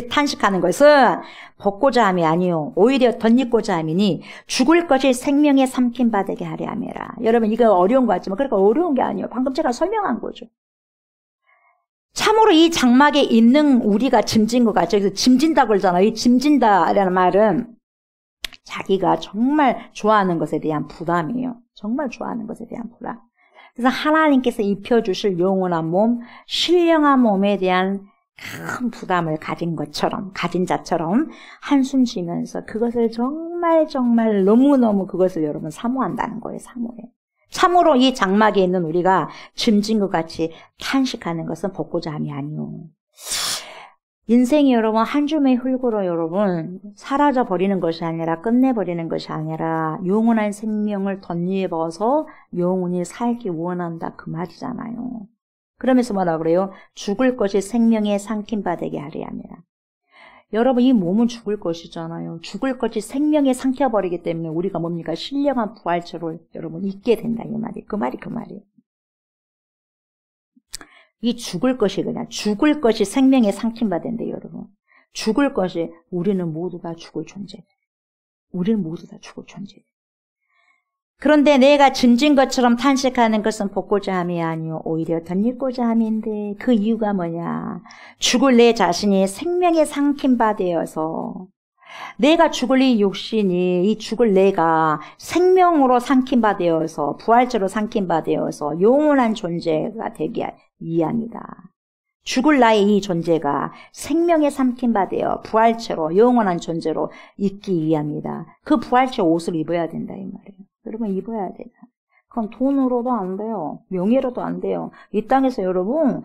B: 탄식하는 것은 벗고자 함이 아니요 오히려 덧입고자 함이니 죽을 것이 생명에 삼킴 받게 하려 함이라. 여러분 이거 어려운 것 같지만 그러니까 어려운 게 아니에요. 방금 제가 설명한 거죠. 참으로 이 장막에 있는 우리가 짐진 것 같죠. 그래서 짐진다 그러잖아요. 이 짐진다라는 말은 자기가 정말 좋아하는 것에 대한 부담이에요. 정말 좋아하는 것에 대한 부담. 그래서 하나님께서 입혀주실 영원한 몸, 신령한 몸에 대한 큰 부담을 가진 것처럼, 가진 자처럼 한숨 쉬면서 그것을 정말 너무너무 그것을 여러분 사모한다는 거예요, 사모해. 참으로 이 장막에 있는 우리가 짐진 것 같이 탄식하는 것은 벗고자 함이 아니오. 인생이 여러분 한 줌의 흙으로 여러분 사라져 버리는 것이 아니라 끝내버리는 것이 아니라 영원한 생명을 덧입어서 영원히 살기 원한다 그 말이잖아요. 그러면서 뭐라 그래요? 죽을 것이 생명에 삼킴 받게 하려 함이라. 여러분 이 몸은 죽을 것이잖아요. 죽을 것이 생명에 삼켜버리기 때문에 우리가 뭡니까? 신령한 부활체로 여러분 있게 된다 이 말이. 그 말이. 이 죽을 것이 그냥 죽을 것이 생명에 삼킴 받는데 여러분. 죽을 것이 우리는 모두 다 죽을 존재. 우리는 모두 다 죽을 존재. 그런데 내가 짐진 것처럼 탄식하는 것은 벗고자 함이 아니요 오히려 덧입고자 함인데 그 이유가 뭐냐? 죽을 내 자신이 생명에 삼킴 받되어서 내가 죽을 이 육신이 이 죽을 내가 생명으로 삼킴 받되어서 부활체로 삼킴 받되어서 영원한 존재가 되기 위함이다. 죽을 나의 이 존재가 생명에 삼킴 받되어 부활체로 영원한 존재로 있기 위함이다. 그 부활체 옷을 입어야 된다 이 말이에요. 여러분 입어야 돼요. 그건 돈으로도 안 돼요. 명예로도 안 돼요. 이 땅에서 여러분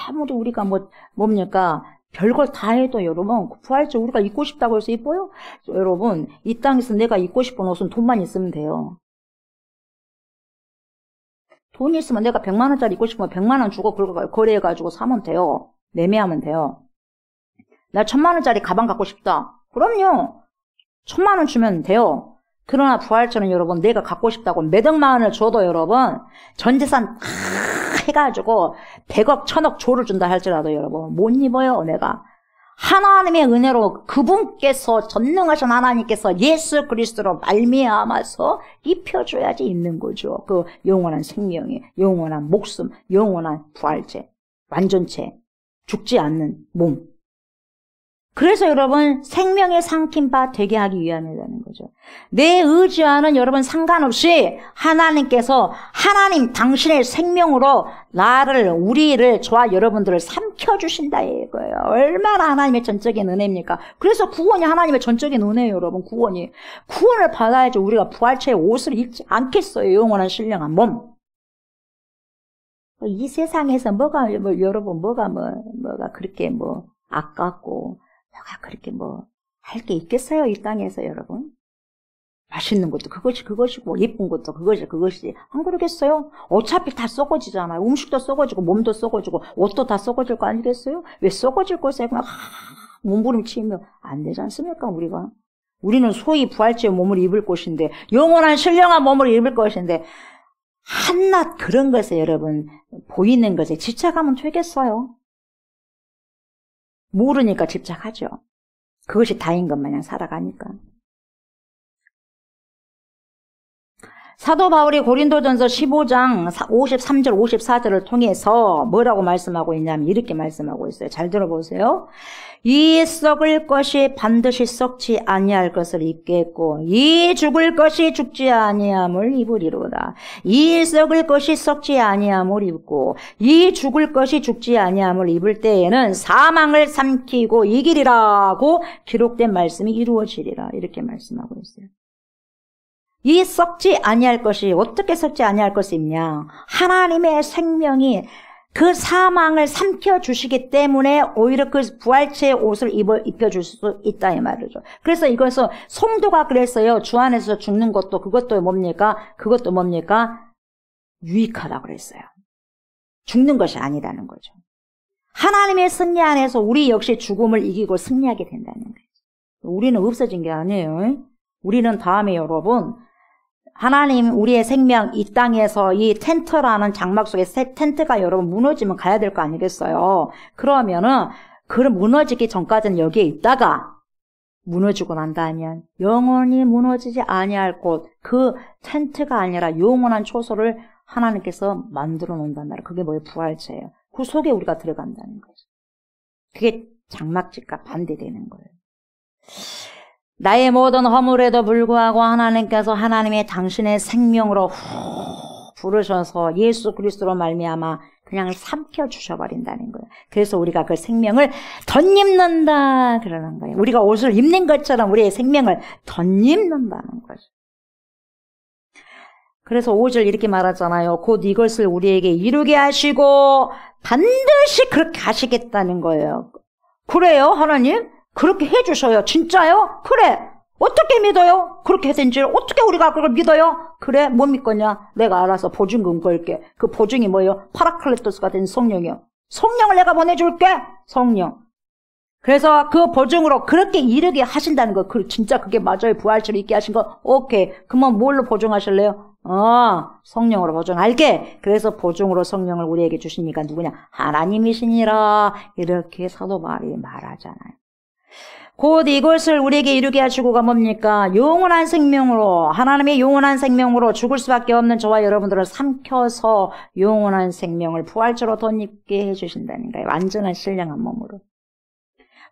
B: 아무리 우리가 뭡니까 별걸 다 해도 여러분 부활체 우리가 입고 싶다고 해서 입어요? 여러분 이 땅에서 내가 입고 싶은 옷은 돈만 있으면 돼요. 돈이 있으면 내가 100만 원짜리 입고 싶으면 100만 원 주고 거래해가지고 사면 돼요. 매매하면 돼요. 나 1000만 원짜리 가방 갖고 싶다. 그럼요. 1000만 원 주면 돼요. 그러나 부활체는 여러분 내가 갖고 싶다고 몇 억만 원을 줘도 여러분 전재산 해가지고 100억 1000억 조를 준다 할지라도 여러분 못 입어요. 내가 하나님의 은혜로 그분께서 전능하신 하나님께서 예수 그리스도로 말미암아서 입혀줘야지 입는 거죠. 그 영원한 생명이 영원한 목숨 영원한 부활체 완전체 죽지 않는 몸. 그래서 여러분 생명의 삼킴 바 되게 하기 위함이라는 거죠. 내 의지와는 여러분 상관없이 하나님께서 하나님 당신의 생명으로 우리를 저와 여러분들을 삼켜주신다 이거예요. 얼마나 하나님의 전적인 은혜입니까? 그래서 구원이 하나님의 전적인 은혜예요 여러분. 구원을 받아야지 우리가 부활체의 옷을 입지 않겠어요. 영원한 신령한 몸. 이 세상에서 여러분 뭐가 그렇게 아깝고 뭐가 그렇게 할 게 있겠어요, 이 땅에서, 여러분? 맛있는 것도 그것이고, 예쁜 것도 그것이지. 안 그러겠어요? 어차피 다 썩어지잖아요. 음식도 썩어지고, 몸도 썩어지고, 옷도 다 썩어질 거 아니겠어요? 왜 썩어질 것에 그냥, 몸부림치면 안 되지 않습니까, 우리가? 우리는 소위 부활체의 몸을 입을 것인데, 영원한 신령한 몸을 입을 것인데, 한낱 그런 것에 여러분, 보이는 것에 집착하면 되겠어요? 모르니까 집착하죠. 그것이 다인 것 마냥 살아가니까. 사도 바울이 고린도전서 15장 53절 54절을 통해서 뭐라고 말씀하고 있냐면 이렇게 말씀하고 있어요. 잘 들어보세요. 이 썩을 것이 반드시 썩지 아니할 것을 입겠고 이 죽을 것이 죽지 아니함을 입으리로다. 이 썩을 것이 썩지 아니함을 입고 이 죽을 것이 죽지 아니함을 입을 때에는 사망을 삼키고 이기리라고 기록된 말씀이 이루어지리라. 이렇게 말씀하고 있어요. 이 썩지 아니할 것이 어떻게 썩지 아니할 것이 있냐? 하나님의 생명이 그 사망을 삼켜주시기 때문에 오히려 그 부활체의 옷을 입혀줄 수 있다 이 말이죠. 그래서 이것은 성도가 그랬어요. 주 안에서 죽는 것도 그것도 뭡니까? 유익하다고 그랬어요. 죽는 것이 아니라는 거죠. 하나님의 승리 안에서 우리 역시 죽음을 이기고 승리하게 된다는 거예요. 우리는 없어진 게 아니에요. 우리는 다음에 여러분, 하나님 우리의 생명 이 땅에서 이 텐트라는 장막 속에 텐트가 여러분 무너지면 가야 될 거 아니겠어요? 그러면은 그럼 무너지기 전까지는 여기에 있다가 무너지고 난다면 영원히 무너지지 아니할 곳, 그 텐트가 아니라 영원한 초소를 하나님께서 만들어 놓는단 말이에요. 그게 뭐예요? 부활체예요. 그 속에 우리가 들어간다는 거죠. 그게 장막집과 반대되는 거예요. 나의 모든 허물에도 불구하고 하나님께서 하나님의 당신의 생명으로 부르셔서 예수 그리스도로 말미암아 그냥 삼켜 주셔버린다는 거예요. 그래서 우리가 그 생명을 덧입는다 그러는 거예요. 우리가 옷을 입는 것처럼 우리의 생명을 덧입는다는 거죠. 그래서 5절 이렇게 말하잖아요. 곧 이것을 우리에게 이루게 하시고 반드시 그렇게 하시겠다는 거예요. 그래요, 하나님? 그렇게 해주셔요. 진짜요? 그래. 어떻게 믿어요? 그렇게 해든지 어떻게 우리가 그걸 믿어요? 그래, 못 믿겠냐? 내가 알아서 보증금 걸게. 그 보증이 뭐예요? 파라클레토스가 된 성령이요. 성령을 내가 보내줄게. 성령. 그래서 그 보증으로 그렇게 이르게 하신다는 거. 진짜 그게 맞아요. 부활체로 있게 하신 거. 오케이. 그러면 뭘로 보증하실래요? 성령으로 보증할게. 그래서 보증으로 성령을 우리에게 주시니까 누구냐? 하나님이시니라. 이렇게 사도 바울이 말하잖아요. 곧 이것을 우리에게 이루게 하시고가 뭡니까? 영원한 생명으로, 하나님의 영원한 생명으로 죽을 수밖에 없는 저와 여러분들을 삼켜서 영원한 생명을 부활체로 덧입게 해주신다는 거예요. 완전한 신령한 몸으로.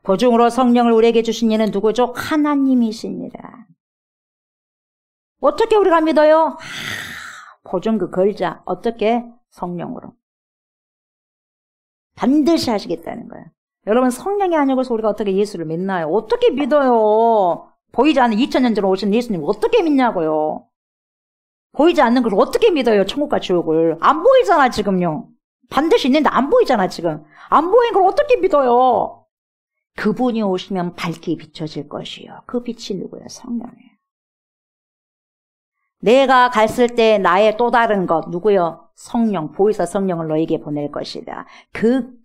B: 보증으로 성령을 우리에게 주신 이는 누구죠? 하나님이시니라. 어떻게 우리가 믿어요? 보증금 걸자. 어떻게? 성령으로. 반드시 하시겠다는 거예요. 여러분, 성령이 아니고서 우리가 어떻게 예수를 믿나요? 어떻게 믿어요? 보이지 않는 2000년 전에 오신 예수님 어떻게 믿냐고요? 보이지 않는 걸 어떻게 믿어요? 천국과 지옥을. 안 보이잖아, 지금요. 반드시 있는데 안 보이잖아, 지금. 안 보이는 걸 어떻게 믿어요? 그분이 오시면 밝게 비춰질 것이요. 그 빛이 누구예요? 성령이에요. 내가 갔을 때 나의 또 다른 것, 누구요? 성령, 보이사 성령을 너에게 보낼 것이다.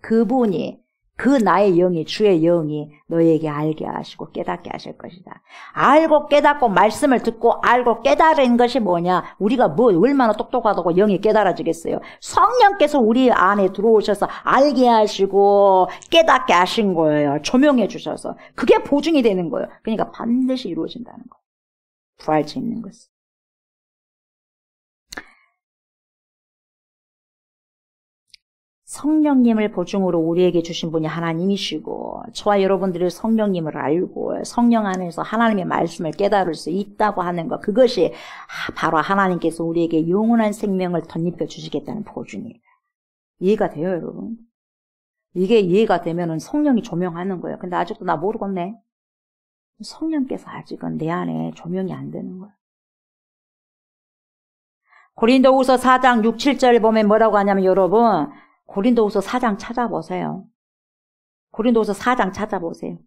B: 그분이, 그 나의 영이, 주의 영이 너에게 알게 하시고 깨닫게 하실 것이다. 알고 깨닫고 말씀을 듣고 알고 깨달은 것이 뭐냐? 우리가 얼마나 똑똑하다고 영이 깨달아지겠어요? 성령께서 우리 안에 들어오셔서 알게 하시고 깨닫게 하신 거예요. 조명해 주셔서. 그게 보증이 되는 거예요. 그러니까 반드시 이루어진다는 거예요. 부활체 있는 것은. 성령님을 보증으로 우리에게 주신 분이 하나님이시고 저와 여러분들이 성령님을 알고 성령 안에서 하나님의 말씀을 깨달을 수 있다고 하는 것, 그것이 바로 하나님께서 우리에게 영원한 생명을 덧입혀 주시겠다는 보증이에요. 이해가 돼요, 여러분? 이게 이해가 되면은 성령이 조명하는 거예요. 근데 아직도 나 모르겠네. 성령께서 아직은 내 안에 조명이 안 되는 거예요. 고린도후서 4장 6, 7절을 보면 뭐라고 하냐면 여러분, 고린도후서 4장 찾아보세요. 고린도후서 4장 찾아보세요.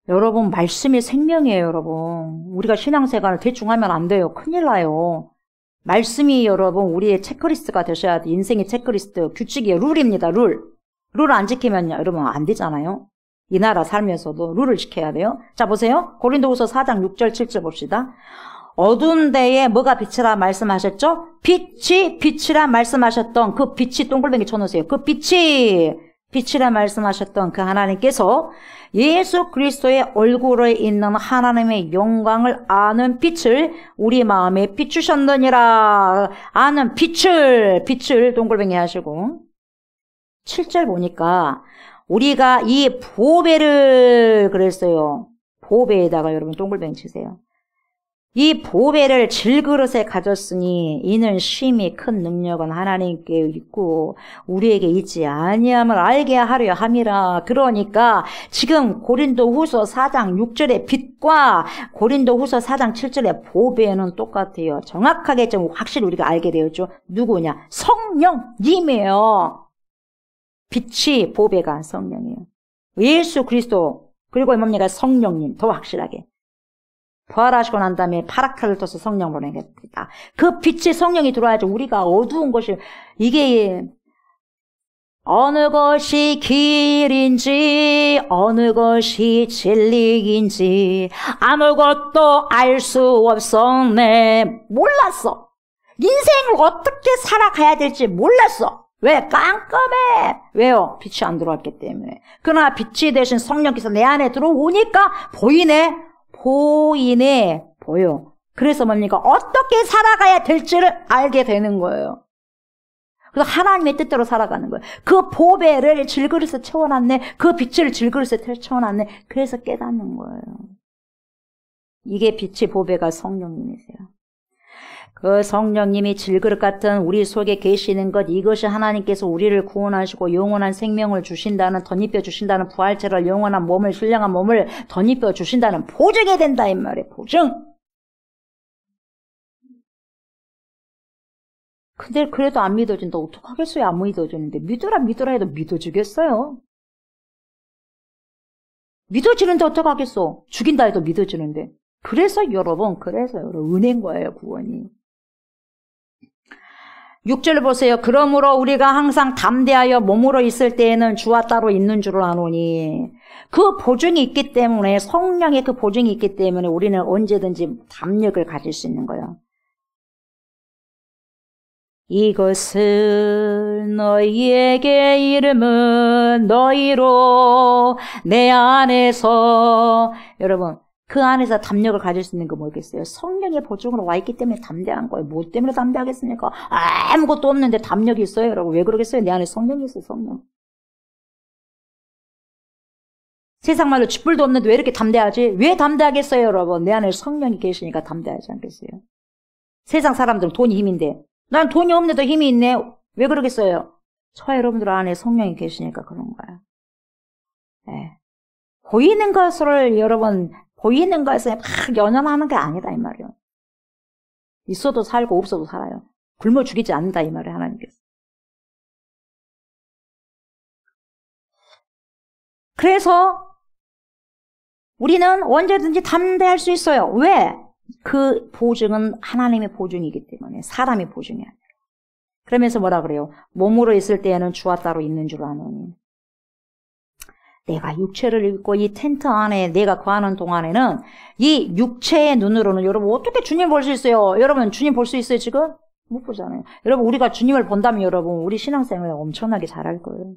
B: 여러분, 말씀이 생명이에요, 여러분. 우리가 신앙생활을 대충 하면 안 돼요. 큰일 나요. 말씀이 여러분, 우리의 체크리스트가 되셔야 돼. 인생의 체크리스트, 규칙이에요. 룰입니다, 룰. 룰을 안 지키면 여러분 안 되잖아요. 이 나라 살면서도 룰을 지켜야 돼요. 자, 보세요. 고린도후서 4장 6절, 7절 봅시다. 어두운 데에 뭐가 빛이라 말씀하셨죠? 빛이 빛이라 말씀하셨던 그 빛이 동글뱅이 쳐놓으세요. 그 빛이라 말씀하셨던 그 하나님께서 예수 그리스도의 얼굴에 있는 하나님의 영광을 아는 빛을 우리 마음에 비추셨느니라. 아는 빛을 동글뱅이 하시고 7절 보니까 우리가 이 보배를 그랬어요. 보배에다가 여러분 동글뱅이 치세요. 이 보배를 질그릇에 가졌으니 이는 심히 큰 능력은 하나님께 있고 우리에게 있지 아니함을 알게 하려 함이라. 그러니까 지금 고린도후서 4장 6절의 빛과 고린도후서 4장 7절의 보배는 똑같아요. 정확하게 좀 확실히 우리가 알게 되었죠. 누구냐? 성령님이에요. 빛이 보배가 성령이에요. 예수 그리스도 그리고 뭡니까? 성령님. 더 확실하게. 부활하시고 난 다음에 파라클레토스 성령 보내겠다. 그 빛이 성령이 들어와야지 우리가 어두운 것이 이게 어느 것이 길인지 어느 것이 진리인지 아무것도 알 수 없었네. 몰랐어. 인생을 어떻게 살아가야 될지 몰랐어. 왜? 깜깜해. 왜요? 빛이 안 들어왔기 때문에. 그러나 빛이 되신 성령께서 내 안에 들어오니까 보이네. 보여. 그래서 뭡니까? 어떻게 살아가야 될지를 알게 되는 거예요. 그래서 하나님의 뜻대로 살아가는 거예요. 그 보배를 질그릇에 채워놨네. 그 빛을 질그릇에 채워놨네. 그래서 깨닫는 거예요. 이게 빛의 보배가 성령님이세요. 그 성령님이 질그릇 같은 우리 속에 계시는 것, 이것이 하나님께서 우리를 구원하시고 영원한 생명을 주신다는, 덧입혀 주신다는, 부활체를 영원한 몸을, 신령한 몸을 덧입혀 주신다는 보증이 된다 이 말이에요. 보증. 근데 그래도 안 믿어진다. 어떡하겠어요? 안 믿어지는데. 믿으라 해도 믿어지겠어요? 믿어지는데 어떡하겠어? 죽인다 해도 믿어지는데. 그래서 여러분 은혜인 거예요, 구원이. 6절 보세요. 그러므로 우리가 항상 담대하여 몸으로 있을 때에는 주와 따로 있는 줄을 아노니. 그 보증이 있기 때문에, 성령의 그 보증이 있기 때문에 우리는 언제든지 담력을 가질 수 있는 거예요. 이것을 너희에게 이름은 너희로 내 안에서, 여러분 그 안에서 담력을 가질 수 있는 거 뭐겠어요? 성령의 보증으로 와 있기 때문에 담대한 거예요. 뭐 때문에 담대하겠습니까? 아무것도 없는데 담력이 있어요. 여러분 왜 그러겠어요? 내 안에 성령이 있어요. 성령. 세상 말로 쥐뿔도 없는데 왜 이렇게 담대하지? 왜 담대하겠어요? 여러분 내 안에 성령이 계시니까 담대하지 않겠어요? 세상 사람들은 돈이 힘인데 난 돈이 없는데도 힘이 있네. 왜 그러겠어요? 저 여러분들 안에 성령이 계시니까 그런 거예요. 네. 보이는 것을 여러분, 보이는 것에 막 연연하는 게 아니다 이 말이에요. 있어도 살고 없어도 살아요. 굶어 죽이지 않는다 이 말이에요. 하나님께서. 그래서 우리는 언제든지 담대할 수 있어요. 왜? 그 보증은 하나님의 보증이기 때문에, 사람의 보증이 아니에요. 그러면서 뭐라 그래요? 몸으로 있을 때에는 주와 따로 있는 줄 아노니. 내가 육체를 입고 이 텐트 안에 내가 거하는 동안에는 이 육체의 눈으로는 여러분 어떻게 주님 볼 수 있어요? 여러분 주님 볼 수 있어요 지금? 못 보잖아요. 여러분 우리가 주님을 본다면 여러분 우리 신앙생활을 엄청나게 잘할 거예요.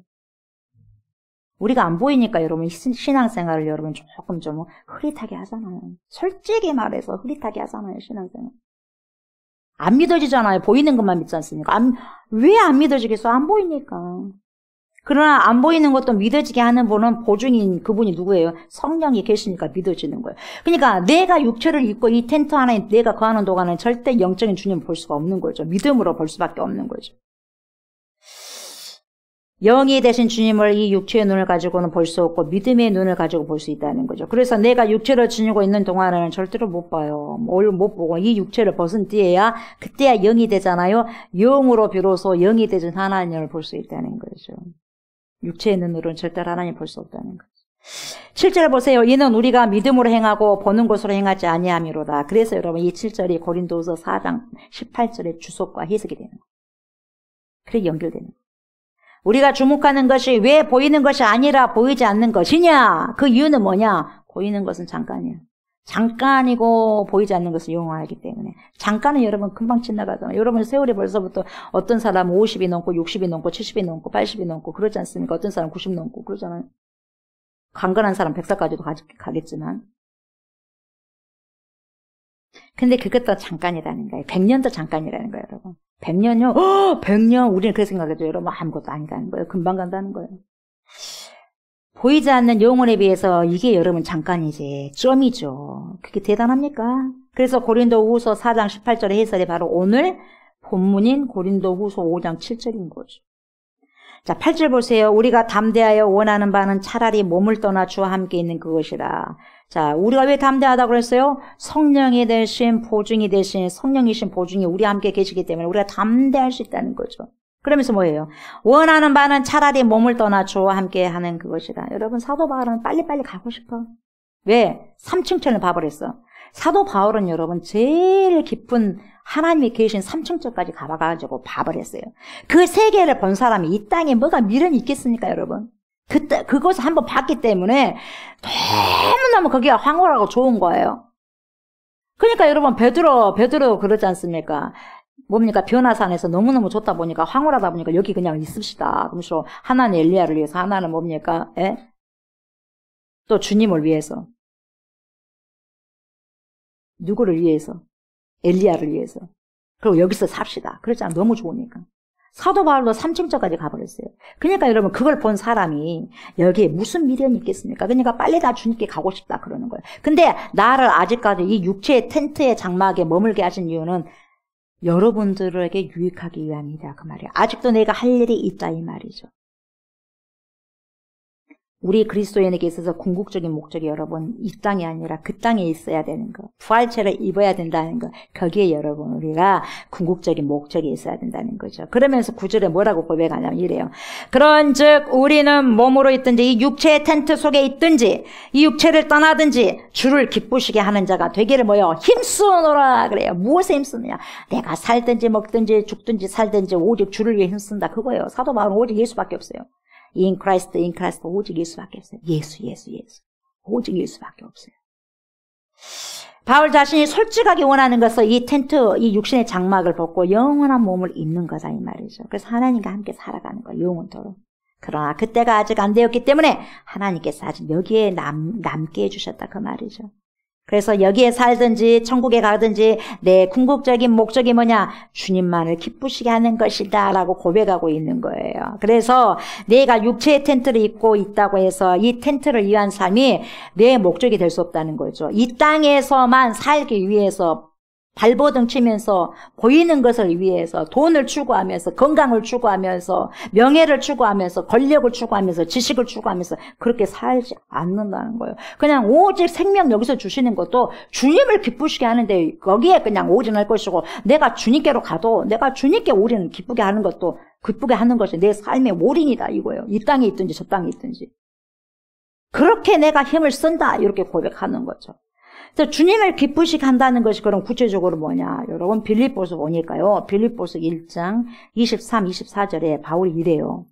B: 우리가 안 보이니까 여러분 신앙생활을 여러분 조금 좀 흐릿하게 하잖아요. 솔직히 말해서 흐릿하게 하잖아요. 신앙생활. 안 믿어지잖아요. 보이는 것만 믿지 않습니까? 왜 안 믿어지겠어? 안 보이니까. 그러나 안 보이는 것도 믿어지게 하는 분은 보증인 그분이 누구예요? 성령이 계시니까 믿어지는 거예요. 그러니까 내가 육체를 입고 이 텐트 안에 내가 거하는 동안은 절대 영적인 주님을 볼 수가 없는 거죠. 믿음으로 볼 수밖에 없는 거죠. 영이 되신 주님을 이 육체의 눈을 가지고는 볼 수 없고 믿음의 눈을 가지고 볼 수 있다는 거죠. 그래서 내가 육체를 지니고 있는 동안에는 절대로 못 봐요. 뭘 못 보고 이 육체를 벗은 뒤에야 그때야 영이 되잖아요. 영으로 비로소 영이 되신 하나님을 볼 수 있다는 거죠. 육체의 눈으로는 절대로 하나님 볼 수 없다는 거죠. 7절 보세요. 이는 우리가 믿음으로 행하고 보는 것으로 행하지 아니함이로다. 그래서 여러분 이 7절이 고린도후서 4장 18절의 주석과 해석이 되는 거예요. 그렇게 연결되는 거예요. 우리가 주목하는 것이 왜 보이는 것이 아니라 보이지 않는 것이냐? 그 이유는 뭐냐? 보이는 것은 잠깐이에요. 잠깐이고 보이지 않는 것을 영원하기 때문에. 잠깐은 여러분 금방 지나가잖아요. 여러분 세월이 벌써부터 어떤 사람은 50이 넘고 60이 넘고 70이 넘고 80이 넘고 그러지 않습니까? 어떤 사람은 90 넘고 그러잖아요. 강건한 사람 100살까지도 가겠지만. 근데 그것도 잠깐이라는 거예요. 100년도 잠깐이라는 거예요, 여러분. 100년요? 100년? 우리는 그렇게 생각해도 여러분 아무것도 아니다는 거예요. 금방 간다는 거예요. 보이지 않는 영혼에 비해서 이게 여러분 잠깐이지. 점이죠. 그게 대단합니까? 그래서 고린도후서 4장 18절의 해설이 바로 오늘 본문인 고린도후서 5장 7절인 거죠. 자, 8절 보세요. 우리가 담대하여 원하는 바는 차라리 몸을 떠나 주와 함께 있는 그것이라. 자, 우리가 왜 담대하다고 그랬어요? 성령이 되신 보증이 되신 성령이신 보증이 우리와 함께 계시기 때문에 우리가 담대할 수 있다는 거죠. 그러면서 뭐예요? 원하는 바는 차라리 몸을 떠나 주와 함께 하는 그것이다. 여러분 사도 바울은 빨리빨리 가고 싶어. 왜? 삼층천을 봐버렸어. 사도 바울은 여러분 제일 깊은 하나님이 계신 삼층절까지 가봐가지고 봐버렸어요. 그 세계를 본 사람이 이 땅에 뭐가 미련이 있겠습니까, 여러분? 그것을 한번 봤기 때문에 너무너무 거기가 황홀하고 좋은 거예요. 그러니까 여러분, 베드로 그러지 않습니까? 뭡니까? 변화산에서 너무너무 좋다 보니까, 황홀하다 보니까 여기 그냥 있읍시다. 그러면서 하나는 엘리야를 위해서, 하나는 뭡니까? 예? 또 주님을 위해서. 누구를 위해서? 엘리야를 위해서. 그리고 여기서 삽시다. 그렇잖아. 너무 좋으니까. 사도 바울도 3층절까지 가버렸어요. 그러니까 여러분, 그걸 본 사람이 여기에 무슨 미련이 있겠습니까? 그러니까 빨리 다 주님께 가고 싶다 그러는 거예요. 근데 나를 아직까지 이 육체의 텐트의 장막에 머물게 하신 이유는 여러분들에게 유익하기 위함이다 그 말이에요. 아직도 내가 할 일이 있다 이 말이죠. 우리 그리스도인에게 있어서 궁극적인 목적이 여러분 이 땅이 아니라 그 땅에 있어야 되는 거, 부활체를 입어야 된다는 거, 거기에 여러분 우리가 궁극적인 목적이 있어야 된다는 거죠. 그러면서 9절에 뭐라고 고백하냐면 이래요. 그런즉 우리는 몸으로 있든지 이 육체의 텐트 속에 있든지 이 육체를 떠나든지 주를 기쁘시게 하는 자가 되기를 뭐요? 힘쓰노라 그래요. 무엇에 힘쓰느냐? 내가 살든지 먹든지 죽든지 살든지 오직 주를 위해 힘쓴다 그거예요. 사도 바울은 오직 예수밖에 없어요. In Christ, 오직 예수밖에 없어요. 예수. 오직 예수밖에 없어요. 바울 자신이 솔직하게 원하는 것은 이 텐트, 이 육신의 장막을 벗고 영원한 몸을 입는 거다, 이 말이죠. 그래서 하나님과 함께 살아가는 거예요, 영원토록. 그러나 그때가 아직 안 되었기 때문에 하나님께서 아직 여기에 남게 해주셨다, 그 말이죠. 그래서 여기에 살든지 천국에 가든지 내 궁극적인 목적이 뭐냐? 주님만을 기쁘시게 하는 것이다 라고 고백하고 있는 거예요. 그래서 내가 육체의 텐트를 입고 있다고 해서 이 텐트를 위한 삶이 내 목적이 될 수 없다는 거죠. 이 땅에서만 살기 위해서 발버둥 치면서 보이는 것을 위해서 돈을 추구하면서 건강을 추구하면서 명예를 추구하면서 권력을 추구하면서 지식을 추구하면서 그렇게 살지 않는다는 거예요. 그냥 오직 생명 여기서 주시는 것도 주님을 기쁘시게 하는데 거기에 그냥 올인할 것이고 내가 주님께로 가도 내가 주님께 올인 기쁘게 하는 것도 기쁘게 하는 것이 내 삶의 올인이다 이거예요. 이 땅에 있든지 저 땅에 있든지. 그렇게 내가 힘을 쓴다 이렇게 고백하는 거죠. 그래서 주님을 기쁘시게 한다는 것이 그럼 구체적으로 뭐냐? 여러분 빌립보서 보니까요. 빌립보서 1장 23, 24절에 바울이 이래요.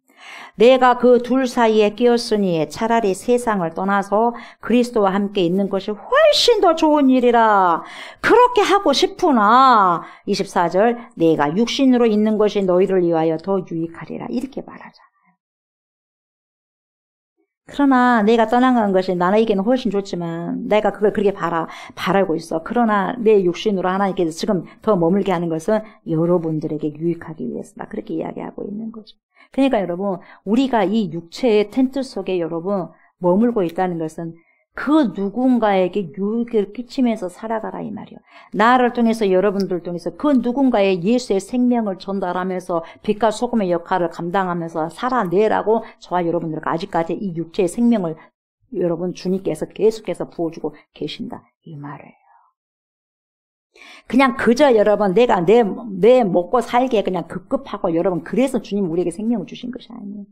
B: 내가 그 둘 사이에 끼었으니 차라리 세상을 떠나서 그리스도와 함께 있는 것이 훨씬 더 좋은 일이라. 그렇게 하고 싶으나 24절 내가 육신으로 있는 것이 너희를 위하여 더 유익하리라. 이렇게 말하자. 그러나 내가 떠나간 것이 나에게는 훨씬 좋지만 내가 그걸 그렇게 바라고 있어. 그러나 내 육신으로 하나님께서 지금 더 머물게 하는 것은 여러분들에게 유익하기 위해서다. 그렇게 이야기하고 있는 거죠. 그러니까 여러분 우리가 이 육체의 텐트 속에 여러분 머물고 있다는 것은 그 누군가에게 유익을 끼치면서 살아가라 이 말이에요. 나를 통해서 여러분들 통해서 그 누군가의 예수의 생명을 전달하면서 빛과 소금의 역할을 감당하면서 살아내라고 저와 여러분들과 아직까지 이 육체의 생명을 여러분 주님께서 계속해서 부어주고 계신다 이 말이에요. 그냥 그저 여러분 내가 내 먹고 살기에 그냥 급급하고 여러분 그래서 주님 우리에게 생명을 주신 것이 아니에요.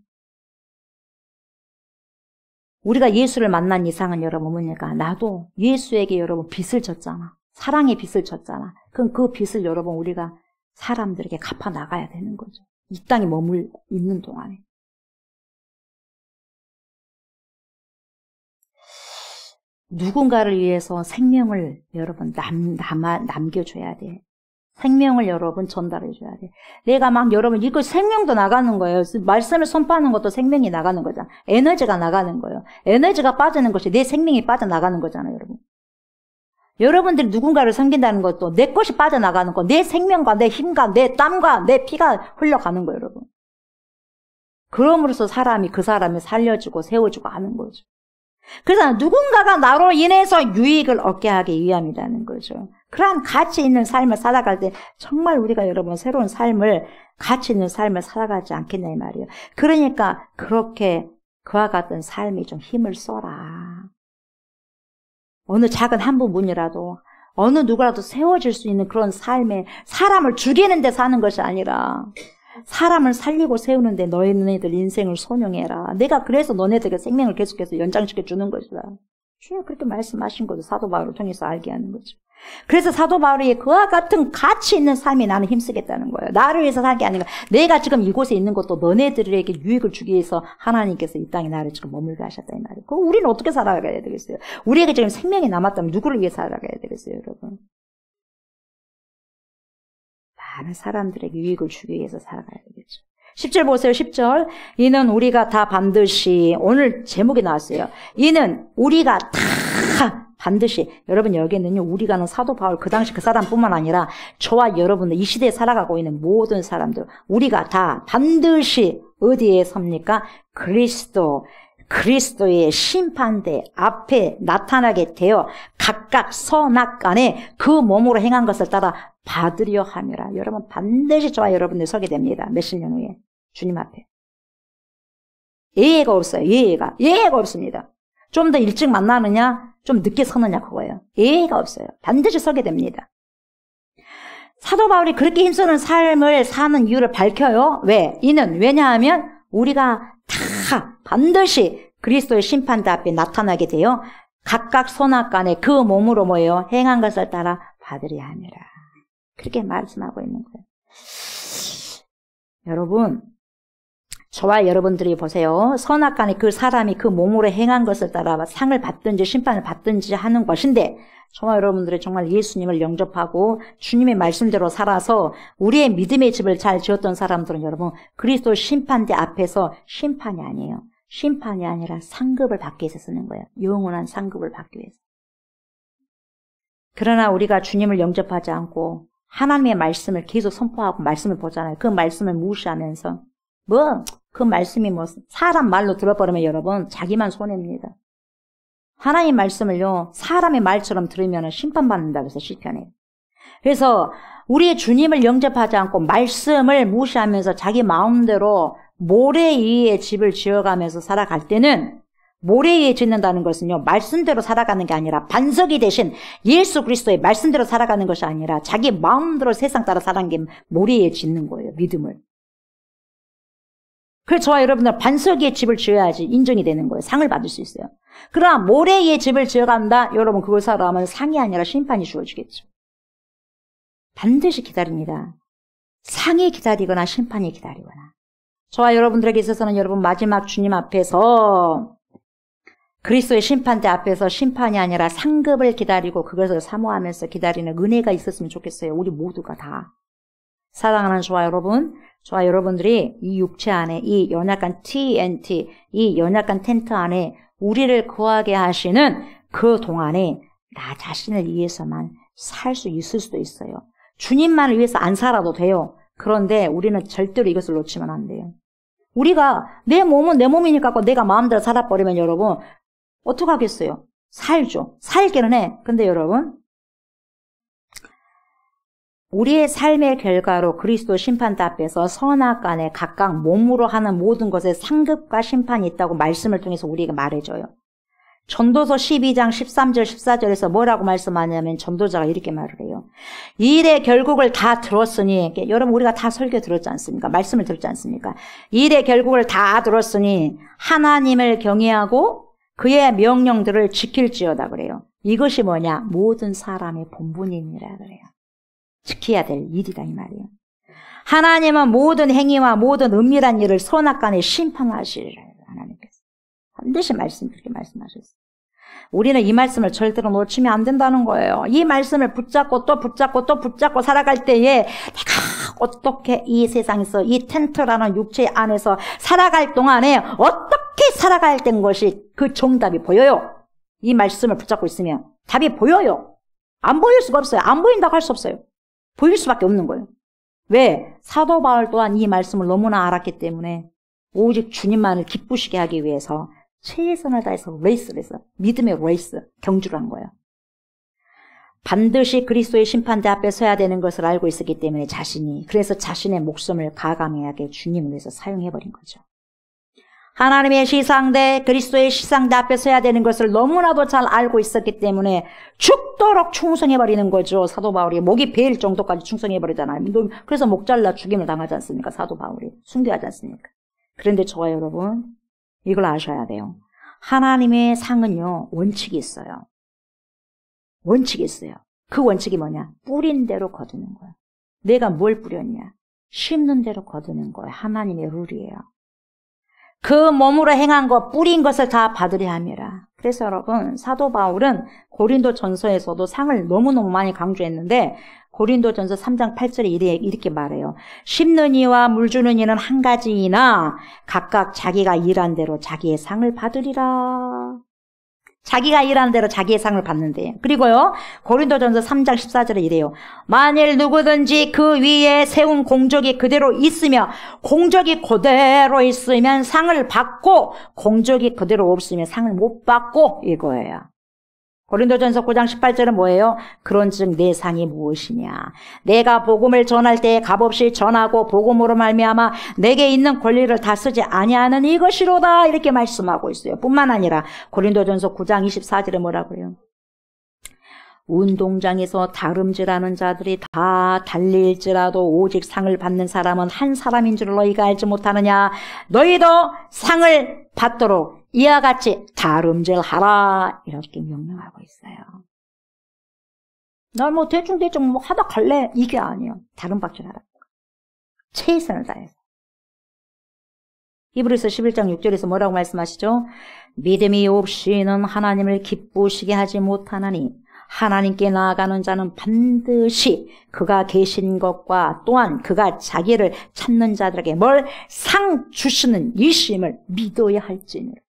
B: 우리가 예수를 만난 이상은 여러분 뭐냐니까 나도 예수에게 여러분 빚을 졌잖아. 사랑의 빚을 졌잖아. 그럼 그 빚을 여러분 우리가 사람들에게 갚아 나가야 되는 거죠. 이 땅에 머물 있는 동안에. 누군가를 위해서 생명을 여러분 남겨줘야 돼. 생명을 여러분 전달해줘야 돼. 내가 막 여러분 이거 생명도 나가는 거예요. 말씀을 선포하는 것도 생명이 나가는 거잖아. 에너지가 나가는 거예요. 에너지가 빠지는 것이 내 생명이 빠져나가는 거잖아요, 여러분. 여러분들이 누군가를 섬긴다는 것도 내 것이 빠져나가는 거, 내 생명과 내 힘과 내 땀과 내 피가 흘러가는 거예요, 여러분. 그럼으로써 사람이 그 사람을 살려주고 세워주고 하는 거죠. 그래서 누군가가 나로 인해서 유익을 얻게 하기 위함이라는 거죠. 그러한 가치 있는 삶을 살아갈 때 정말 우리가 여러분 새로운 삶을 가치 있는 삶을 살아가지 않겠냐 이 말이에요. 그러니까 그렇게 그와 같은 삶이 좀 힘을 써라. 어느 작은 한 부분이라도 어느 누구라도 세워질 수 있는 그런 삶에 사람을 죽이는 데 사는 것이 아니라 사람을 살리고 세우는데 너희들 인생을 소용해라. 내가 그래서 너네들에게 생명을 계속해서 연장시켜 주는 것이다. 주님 그렇게 말씀하신 거죠. 사도 바울을 통해서 알게 하는 거죠. 그래서 사도 바울이 그와 같은 가치 있는 삶에 나는 힘쓰겠다는 거예요. 나를 위해서 살게 아니라 내가 지금 이곳에 있는 것도 너네들에게 유익을 주기 위해서 하나님께서 이 땅에 나를 지금 머물게 하셨다 이 말이에요. 그럼 우리는 어떻게 살아가야 되겠어요? 우리에게 지금 생명이 남았다면 누구를 위해 살아가야 되겠어요, 여러분? 많은 사람들에게 유익을 주기 위해서 살아가야 되겠죠. 10절 보세요. 10절. 이는 우리가 다 반드시, 오늘 제목이 나왔어요. 이는 우리가 다 반드시, 여러분 여기에는요, 우리가는 사도 바울 그 당시 그 사람뿐만 아니라 저와 여러분들 이 시대에 살아가고 있는 모든 사람들, 우리가 다 반드시 어디에 섭니까? 그리스도의 심판대 앞에 나타나게 되어 각각 선악간에 그 몸으로 행한 것을 따라 받으려 함이라. 여러분 반드시 저와 여러분들 서게 됩니다. 몇십 년 후에 주님 앞에. 예외가 없어요. 예외가 없습니다. 좀 더 일찍 만나느냐 좀 늦게 서느냐 그거예요. 예외가 없어요. 반드시 서게 됩니다. 사도 바울이 그렇게 힘쓰는 삶을 사는 이유를 밝혀요. 왜? 왜냐하면 우리가 다 반드시 그리스도의 심판대 앞에 나타나게 되어 각각 선악간에 그 몸으로 모여 행한 것을 따라 받으려 함이라. 그렇게 말씀하고 있는 거예요. 여러분, 저와 여러분들이 보세요. 선악간에 그 사람이 그 몸으로 행한 것을 따라 상을 받든지 심판을 받든지 하는 것인데, 저와 여러분들이 정말 예수님을 영접하고 주님의 말씀대로 살아서 우리의 믿음의 집을 잘 지었던 사람들은 여러분 그리스도 심판대 앞에서 심판이 아니에요. 심판이 아니라 상급을 받기 위해서 쓰는 거예요. 영원한 상급을 받기 위해서. 그러나 우리가 주님을 영접하지 않고 하나님의 말씀을 계속 선포하고 말씀을 보잖아요. 그 말씀을 무시하면서 그 말씀이 사람 말로 들어버리면 여러분 자기만 손해입니다. 하나님의 말씀을요 사람의 말처럼 들으면 심판받는다고 해서 시편에. 그래서 우리의 주님을 영접하지 않고 말씀을 무시하면서 자기 마음대로 모래 위에 집을 지어가면서 살아갈 때는, 모래 위에 짓는다는 것은요 말씀대로 살아가는 게 아니라 반석이 대신 예수 그리스도의 말씀대로 살아가는 것이 아니라 자기 마음대로 세상 따라 살아가는 게 모래 위에 짓는 거예요. 믿음을. 그래서 저와 여러분들 반석 위에 집을 지어야지 인정이 되는 거예요. 상을 받을 수 있어요. 그러나 모래 위에 집을 지어간다, 여러분 그걸 살아가면 상이 아니라 심판이 주어지겠죠. 반드시 기다립니다. 상이 기다리거나 심판이 기다리거나. 저와 여러분들에게 있어서는 여러분 마지막 주님 앞에서 그리스도의 심판대 앞에서 심판이 아니라 상급을 기다리고 그것을 사모하면서 기다리는 은혜가 있었으면 좋겠어요. 우리 모두가 다. 사랑하는 저와 여러분들이 이 육체 안에, 이 연약한 TNT, 이 연약한 텐트 안에 우리를 거하게 하시는 그 동안에 나 자신을 위해서만 살 수 있을 수도 있어요. 주님만을 위해서 안 살아도 돼요. 그런데 우리는 절대로 이것을 놓치면 안 돼요. 우리가 내 몸은 내 몸이니까 내가 마음대로 살아버리면 여러분 어떡하겠어요? 살죠. 살기는 해. 근데 여러분 우리의 삶의 결과로 그리스도 심판대 앞에서 선악간에 각각 몸으로 하는 모든 것에 상급과 심판이 있다고 말씀을 통해서 우리에게 말해줘요. 전도서 12장 13절 14절에서 뭐라고 말씀하냐면 전도자가 이렇게 말을 해요. 이 일의 결국을 다 들었으니, 여러분 우리가 다 설교 들었지 않습니까? 말씀을 들었지 않습니까? 이 일의 결국을 다 들었으니 하나님을 경외하고 그의 명령들을 지킬지어다 그래요. 이것이 뭐냐? 모든 사람의 본분이니라 그래요. 지켜야 될 일이다 이 말이에요. 하나님은 모든 행위와 모든 은밀한 일을 선악간에 심판하시리라. 하나님께서 반드시 그렇게 말씀하셨어요. 우리는 이 말씀을 절대로 놓치면 안 된다는 거예요. 이 말씀을 붙잡고 또 붙잡고 또 붙잡고 살아갈 때에 내가 어떻게 이 세상에서 이 텐트라는 육체 안에서 살아갈 동안에 어떻게 살아갈 땐 것이 그 정답이 보여요. 이 말씀을 붙잡고 있으면 답이 보여요. 안 보일 수가 없어요. 안 보인다고 할 수 없어요. 보일 수밖에 없는 거예요. 왜? 사도 바울 또한 이 말씀을 너무나 알았기 때문에 오직 주님만을 기쁘시게 하기 위해서 최선을 다해서 레이스를 해서 믿음의 레이스, 경주를 한 거예요. 반드시 그리스도의 심판대 앞에 서야 되는 것을 알고 있었기 때문에 그래서 자신의 목숨을 가감하게 주님을 위해서 사용해버린 거죠. 하나님의 시상대, 그리스도의 시상대 앞에 서야 되는 것을 너무나도 잘 알고 있었기 때문에 죽도록 충성해버리는 거죠. 사도 바울이 목이 베일 정도까지 충성해버리잖아요. 그래서 목 잘라 죽임을 당하지 않습니까? 사도 바울이 순교하지 않습니까? 그런데 저와 여러분 이걸 아셔야 돼요. 하나님의 상은요, 원칙이 있어요. 원칙이 있어요. 그 원칙이 뭐냐? 뿌린 대로 거두는 거예요. 내가 뭘 뿌렸냐? 심는 대로 거두는 거예요. 하나님의 룰이에요. 그 몸으로 행한 것, 뿌린 것을 다 받으려 함이라. 그래서 여러분, 사도 바울은 고린도 전서에서도 상을 너무너무 많이 강조했는데, 고린도 전서 3장 8절에 이렇게 말해요. 심는 이와 물 주는 이는 한 가지이나 각각 자기가 일한 대로 자기의 상을 받으리라. 자기가 일한 대로 자기의 상을 받는데요. 그리고요, 고린도전서 3장 14절에 이래요. 만일 누구든지 그 위에 세운 공적이 그대로 있으며 공적이 그대로 있으면 상을 받고 공적이 그대로 없으면 상을 못 받고 이거예요. 고린도전서 9장 18절은 뭐예요? 그런즉 내 상이 무엇이냐? 내가 복음을 전할 때 값없이 전하고 복음으로 말미암아 내게 있는 권리를 다 쓰지 아니하는 이것이로다. 이렇게 말씀하고 있어요. 뿐만 아니라 고린도전서 9장 24절에 뭐라고요? 운동장에서 다름질하는 자들이 다 달릴지라도 오직 상을 받는 사람은 한 사람인 줄 너희가 알지 못하느냐? 너희도 상을 받도록 이와 같이 다름질하라. 이렇게 명령하고 있어요. 날 뭐 대충 뭐 하다 갈래? 이게 아니에요. 다름박질하라. 최선을 다해서. 히브리서 11장 6절에서 뭐라고 말씀하시죠? 믿음이 없이는 하나님을 기쁘시게 하지 못하나니 하나님께 나아가는 자는 반드시 그가 계신 것과 또한 그가 자기를 찾는 자들에게 뭘 상 주시는 이심을 믿어야 할지니라.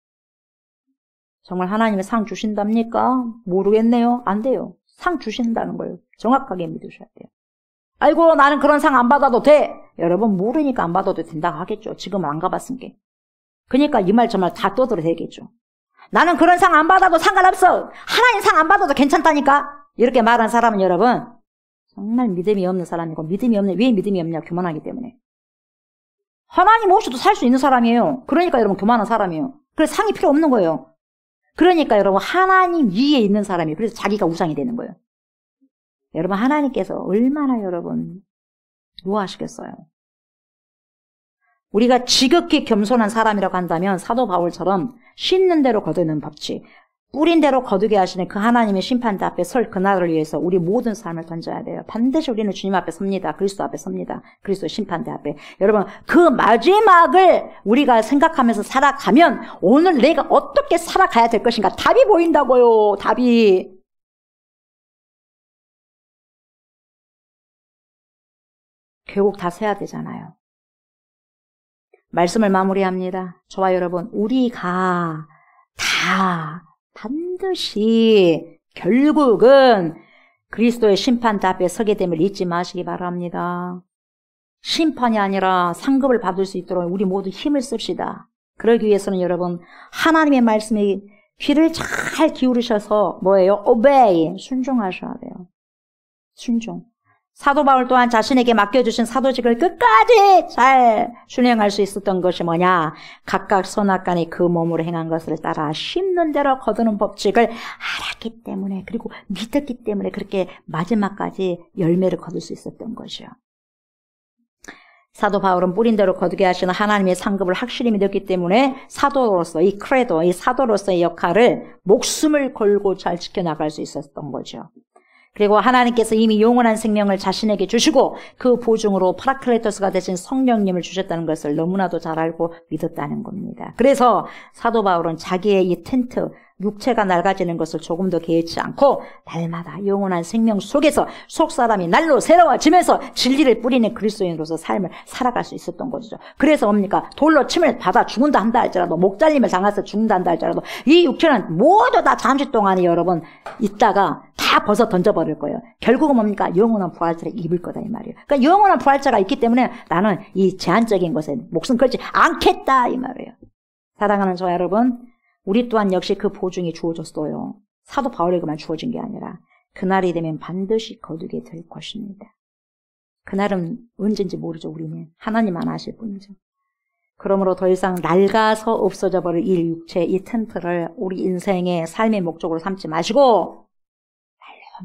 B: 정말 하나님의 상 주신답니까? 모르겠네요. 안 돼요. 상 주신다는 걸 정확하게 믿으셔야 돼요. 아이고 나는 그런 상 안 받아도 돼. 여러분 모르니까 안 받아도 된다고 하겠죠. 지금 안 가봤으니까. 그러니까 이 말 저 말 다 떠들어 되겠죠. 나는 그런 상 안 받아도 상관없어. 하나님 상 안 받아도 괜찮다니까. 이렇게 말한 사람은 여러분 정말 믿음이 없는 사람이고 믿음이 없는 왜 믿음이 없냐? 교만하기 때문에. 하나님 없이도 살 수 있는 사람이에요. 그러니까 여러분 교만한 사람이에요. 그래서 상이 필요 없는 거예요. 그러니까 여러분 하나님 위에 있는 사람이 그래서 자기가 우상이 되는 거예요. 여러분 하나님께서 얼마나 여러분 노하시겠어요. 우리가 지극히 겸손한 사람이라고 한다면 사도 바울처럼 심는 대로 거두는 법칙, 뿌린 대로 거두게 하시는 그 하나님의 심판대 앞에 설 그날을 위해서 우리 모든 삶을 던져야 돼요. 반드시 우리는 주님 앞에 섭니다. 그리스도 앞에 섭니다. 그리스도 심판대 앞에. 여러분 그 마지막을 우리가 생각하면서 살아가면 오늘 내가 어떻게 살아가야 될 것인가 답이 보인다고요. 답이. 결국 다 세야 되잖아요. 말씀을 마무리합니다. 저와 여러분 우리가 다 반드시 결국은 그리스도의 심판대 앞에 서게 됨을 잊지 마시기 바랍니다. 심판이 아니라 상급을 받을 수 있도록 우리 모두 힘을 씁시다. 그러기 위해서는 여러분 하나님의 말씀에 귀를 잘 기울이셔서 뭐예요? obey, 순종하셔야 돼요. 순종. 사도 바울 또한 자신에게 맡겨주신 사도직을 끝까지 잘 순행할 수 있었던 것이 뭐냐? 각각 선악간에 그 몸으로 행한 것을 따라 심는 대로 거두는 법칙을 알았기 때문에 그리고 믿었기 때문에 그렇게 마지막까지 열매를 거둘 수 있었던 것이요. 사도 바울은 뿌린 대로 거두게 하시는 하나님의 상급을 확실히 믿었기 때문에 사도로서 이 크레도, 이 사도로서의 역할을 목숨을 걸고 잘 지켜나갈 수 있었던 거죠. 그리고 하나님께서 이미 영원한 생명을 자신에게 주시고 그 보증으로 파라클레토스가 되신 성령님을 주셨다는 것을 너무나도 잘 알고 믿었다는 겁니다. 그래서 사도 바울은 자기의 이 텐트, 육체가 낡아지는 것을 조금도 개의치 않고 날마다 영원한 생명 속에서 속사람이 날로 새로워지면서 진리를 뿌리는 그리스도인으로서 삶을 살아갈 수 있었던 것이죠. 그래서 뭡니까? 돌로 침을 받아 죽는다 한다 할지라도 목잘림을 당해서 죽는다 한다 할지라도 이 육체는 모두 다 잠시 동안에 여러분 있다가 다 벗어 던져버릴 거예요. 결국은 뭡니까? 영원한 부활체를 입을 거다 이 말이에요. 그러니까 영원한 부활체가 있기 때문에 나는 이 제한적인 것에 목숨 걸지 않겠다 이 말이에요. 사랑하는 저와 여러분, 우리 또한 역시 그 보증이 주어졌어요. 사도 바울에게만 주어진 게 아니라 그날이 되면 반드시 거두게 될 것입니다. 그날은 언제인지 모르죠. 우리는 하나님만 아실 뿐이죠. 그러므로 더 이상 낡아서 없어져 버릴 이 육체, 이 텐트를 우리 인생의 삶의 목적으로 삼지 마시고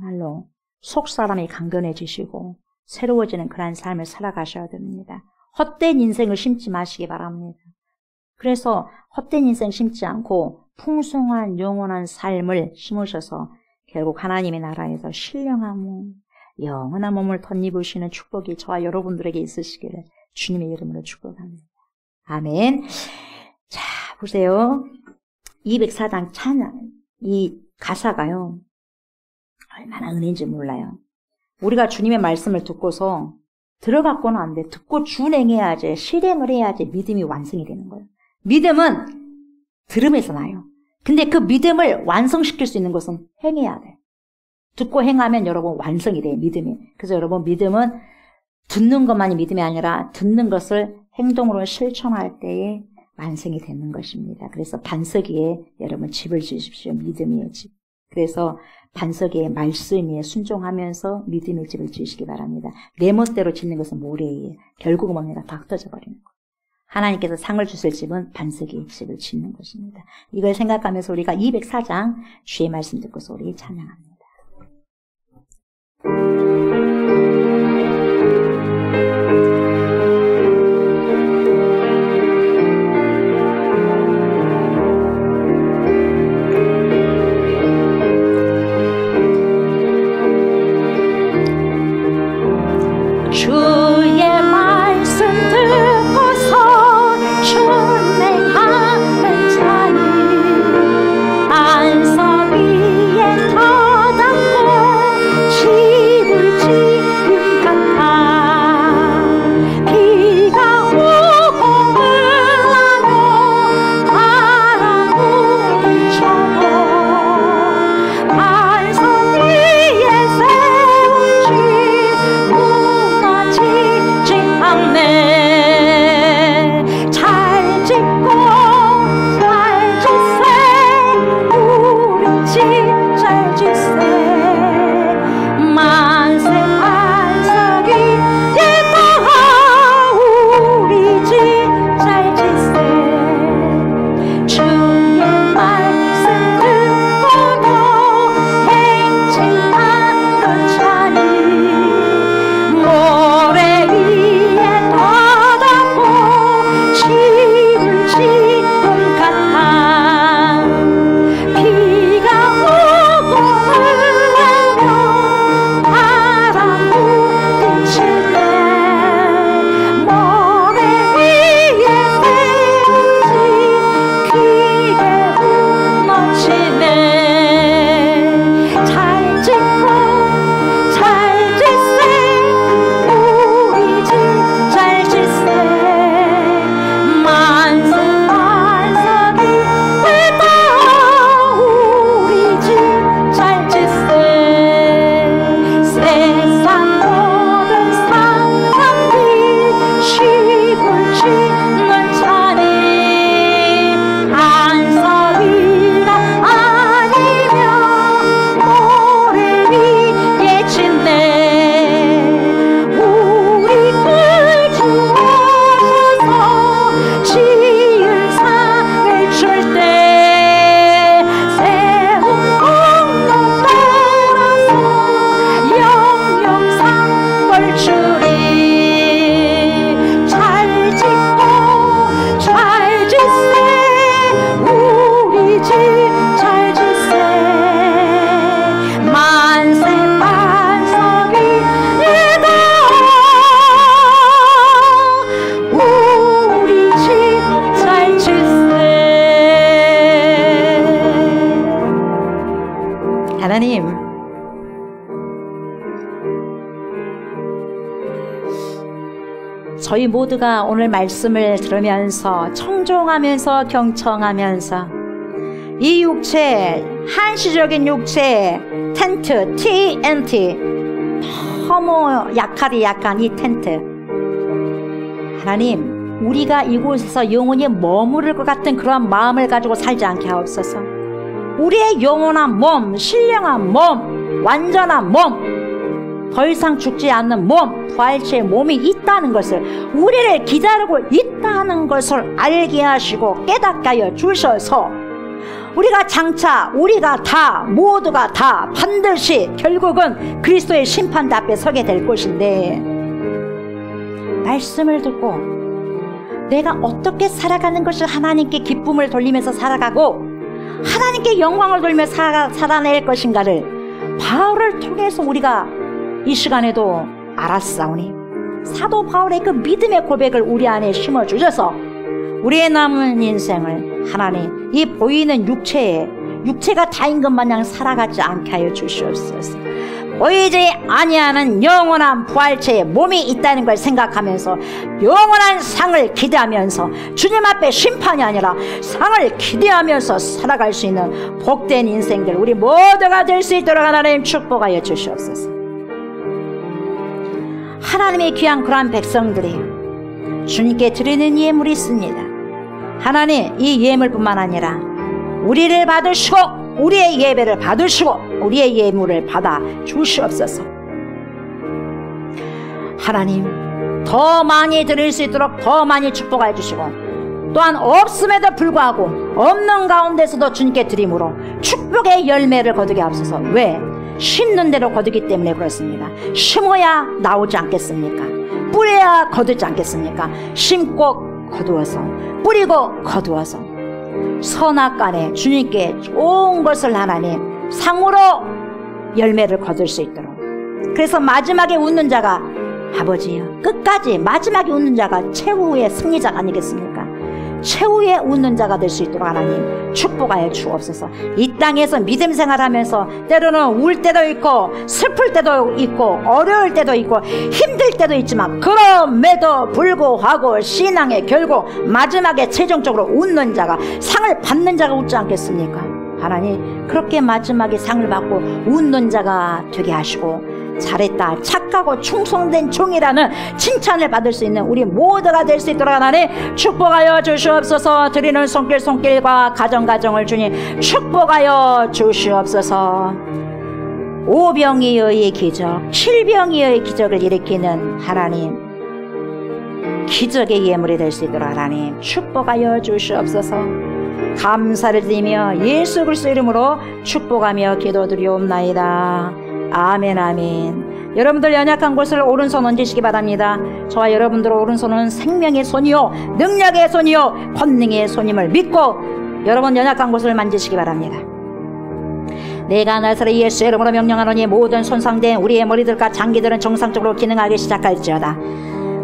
B: 날로 속사람이 강건해지시고 새로워지는 그러한 삶을 살아가셔야 됩니다. 헛된 인생을 심지 마시기 바랍니다. 그래서 헛된 인생 심지 않고 풍성한 영원한 삶을 심으셔서 결국 하나님의 나라에서 신령한 몸, 영원한 몸을 덧입으시는 축복이 저와 여러분들에게 있으시기를 주님의 이름으로 축복합니다. 아멘. 자, 보세요. 204장 찬양, 이 가사가요, 얼마나 은혜인지 몰라요. 우리가 주님의 말씀을 듣고서 들어갖고는 안 돼. 듣고 준행해야지, 실행을 해야지 믿음이 완성이 되는 거예요. 믿음은 들음에서 나요. 근데 그 믿음을 완성시킬 수 있는 것은 행해야 돼. 듣고 행하면 여러분 완성이 돼요, 믿음이. 그래서 여러분 믿음은 듣는 것만이 믿음이 아니라 듣는 것을 행동으로 실천할 때에 완성이 되는 것입니다. 그래서 반석위에 여러분 집을 지으십시오. 믿음의 집. 그래서 반석의 말씀에 순종하면서 믿음의 집을 지으시기 바랍니다. 내 멋대로 짓는 것은 모래예요. 결국은 뭡니까? 다 흩어져 버리는 거예요. 하나님께서 상을 주실 집은 반석의 집을 짓는 것입니다. 이걸 생각하면서 우리가 204장 주의 말씀 듣고서 우리 찬양합니다. 하나님, 저희 모두가 오늘 말씀을 들으면서 청종하면서 경청하면서 이 육체, 한시적인 육체, 텐트, TNT, 너무 약하디 약한 이 텐트, 하나님, 우리가 이곳에서 영원히 머무를 것 같은 그런 마음을 가지고 살지 않게 하옵소서. 우리의 영원한 몸, 신령한 몸, 완전한 몸, 더 이상 죽지 않는 몸, 부활체의 몸이 있다는 것을, 우리를 기다리고 있다는 것을 알게 하시고 깨닫게 하여 주셔서 우리가 장차, 우리가 다, 모두가 다 반드시 결국은 그리스도의 심판대 앞에 서게 될 것인데, 말씀을 듣고 내가 어떻게 살아가는 것을 하나님께 기쁨을 돌리면서 살아가고 하나님께 영광을 돌며 살아낼 것인가를 바울을 통해서 우리가 이 시간에도 알았사오니 사도 바울의 그 믿음의 고백을 우리 안에 심어주셔서 우리의 남은 인생을 하나님 이 보이는 육체가 다인 것 마냥 살아가지 않게 하여 주시옵소서. 보이지 아니하는 영원한 부활체의 몸이 있다는 걸 생각하면서 영원한 상을 기대하면서 주님 앞에 심판이 아니라 상을 기대하면서 살아갈 수 있는 복된 인생들 우리 모두가 될 수 있도록 하나님 축복하여 주시옵소서. 하나님의 귀한 그러한 백성들이 주님께 드리는 예물이 있습니다. 하나님 이 예물뿐만 아니라 우리를 받으시고 우리의 예배를 받으시고 우리의 예물을 받아 주시옵소서. 하나님 더 많이 드릴 수 있도록 더 많이 축복해 주시고 또한 없음에도 불구하고 없는 가운데서도 주님께 드림으로 축복의 열매를 거두게 하옵소서. 왜? 심는 대로 거두기 때문에 그렇습니다. 심어야 나오지 않겠습니까? 뿌려야 거두지 않겠습니까? 심고 거두어서 뿌리고 거두어서 선악간에 주님께 좋은 것을 하나님 상으로 열매를 거둘 수 있도록. 그래서 마지막에 웃는 자가 아버지요 끝까지 마지막에 웃는 자가 최후의 승리자가 아니겠습니까? 최후의 웃는 자가 될 수 있도록 하나님 축복하여 주옵소서. 이 땅에서 믿음 생활하면서 때로는 울 때도 있고 슬플 때도 있고 어려울 때도 있고 힘들 때도 있지만 그럼에도 불구하고 신앙의 결국 마지막에 최종적으로 웃는 자가 상을 받는 자가 웃지 않겠습니까? 하나님 그렇게 마지막에 상을 받고 웃는 자가 되게 하시고 잘했다 착하고 충성된 종이라는 칭찬을 받을 수 있는 우리 모두가 될 수 있도록 하나님 축복하여 주시옵소서. 드리는 손길과 가정을 주님 축복하여 주시옵소서. 오병이어의 기적 7병이어의 기적을 일으키는 하나님 기적의 예물이 될 수 있도록 하나님 축복하여 주시옵소서. 감사를 드리며 예수 그리스도 이름으로 축복하며 기도드리옵나이다. 아멘 아멘. 여러분들 연약한 곳을 오른손 얹으시기 바랍니다. 저와 여러분들 오른손은 생명의 손이요 능력의 손이요 권능의 손임을 믿고 여러분 연약한 곳을 만지시기 바랍니다. 내가 나사렛 예수 이름으로 명령하노니 모든 손상된 우리의 머리들과 장기들은 정상적으로 기능하기 시작할지어다.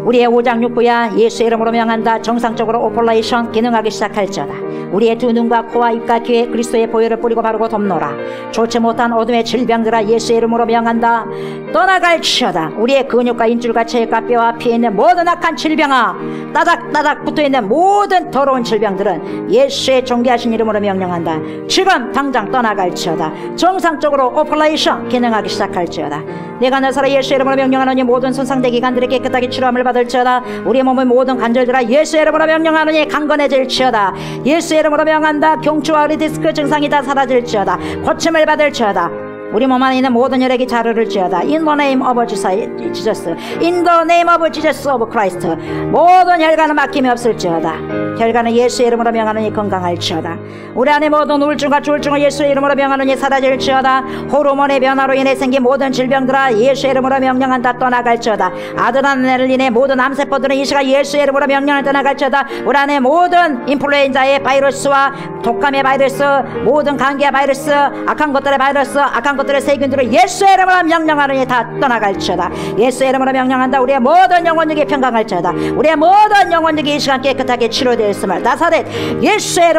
B: 우리의 오장육부야 예수 이름으로 명한다. 정상적으로 오퍼레이션 기능하기 시작할지어다. 우리의 두 눈과 코와 입과 귀에 그리스도의 보혈을 뿌리고 바르고 덮노라. 좋지 못한 어둠의 질병들아 예수 이름으로 명한다. 떠나갈지어다. 우리의 근육과 인줄과 체육과 뼈와 피에 있는 모든 악한 질병아 따닥따닥 붙어있는 모든 더러운 질병들은 예수의 존귀하신 이름으로 명령한다. 지금 당장 떠나갈지어다. 정상적으로 오퍼레이션 기능하기 시작할지어다. 내가 나사렛 예수 이름으로 명령하노니 모든 손상된 기관들이 깨끗하게 치료함을 받을지어다. 우리 몸의 모든 관절들아 예수 이름으로 명령하노니 강건해질지어다. 예수 이름으로 명한다. 경추와 허리 디스크 증상이 다 사라질지어다. 고침을 받을지어다. 우리 몸 안에 있는 모든 혈액이 자르를지어다. In the name of Jesus, In the name of Jesus of Christ. 모든 혈관은 막힘이 없을지어다. 혈관은 예수의 이름으로 명하노니 건강할지어다. 우리 안에 모든 우울증과 조울증을 예수의 이름으로 명하노니 사라질지어다. 호르몬의 변화로 인해 생긴 모든 질병들아 예수의 이름으로 명령한다. 떠나갈지어다. 아들한 애를 인해 모든 암세포들은 이 시간 예수의 이름으로 명령을 떠나갈지어다. 우리 안에 모든 인플루엔자의 바이러스와 독감의 바이러스, 모든 감기의 바이러스, 악한 것들의 바이러스, 악한 것들의 세균들을 예수의 이름으로 명령하노니 다 떠나갈지어다. 예수의 이름으로 명령한다. 우리의 모든 영혼력이 평강할지어다. 우리의 모든 영혼력이 이 시간 깨끗하게 치료되었음을 나사렛 예수의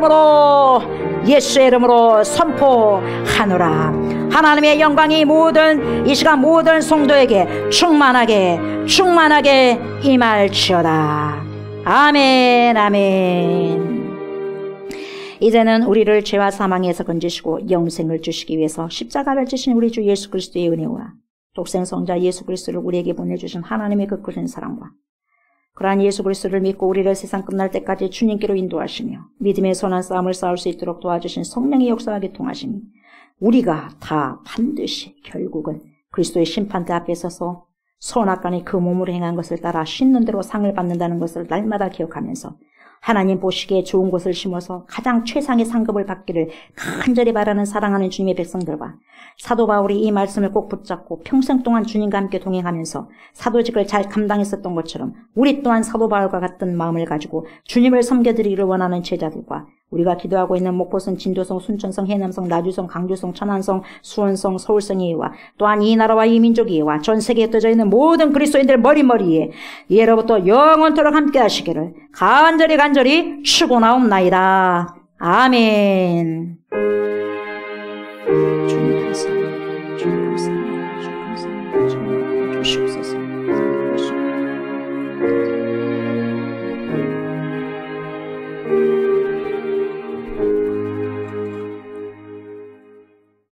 B: 이름으로 선포하노라. 하나님의 영광이 모든 이 시간 모든 성도에게 충만하게 임할지어다. 아멘 아멘. 이제는 우리를 죄와 사망에서 건지시고 영생을 주시기 위해서 십자가를 지신 우리 주 예수 그리스도의 은혜와 독생성자 예수 그리스도를 우리에게 보내주신 하나님의 그 크신 사랑과 그러한 예수 그리스도를 믿고 우리를 세상 끝날 때까지 주님께로 인도하시며 믿음의 선한 싸움을 싸울 수 있도록 도와주신 성령의 역사와 교통하시니 우리가 다 반드시 결국은 그리스도의 심판대 앞에 서서 선악간에 그 몸으로 행한 것을 따라 씻는 대로 상을 받는다는 것을 날마다 기억하면서 하나님 보시기에 좋은 것을 심어서 가장 최상의 상급을 받기를 간절히 바라는 사랑하는 주님의 백성들과 사도 바울이 이 말씀을 꼭 붙잡고 평생 동안 주님과 함께 동행하면서 사도직을 잘 감당했었던 것처럼 우리 또한 사도 바울과 같은 마음을 가지고 주님을 섬겨드리기를 원하는 제자들과 우리가 기도하고 있는 목포성, 진도성, 순천성, 해남성, 나주성, 강주성, 천안성, 수원성, 서울성이와 또한 이 나라와 이 민족이와 전 세계에 떠져 있는 모든 그리스도인들 머리머리에 예로부터 영원토록 함께 하시기를 간절히 축원하옵나이다. 아멘. 주님 감사합니다. 주님 감사합니다. 주님 감사합니다. 주님 주시옵소서. 주시옵소서.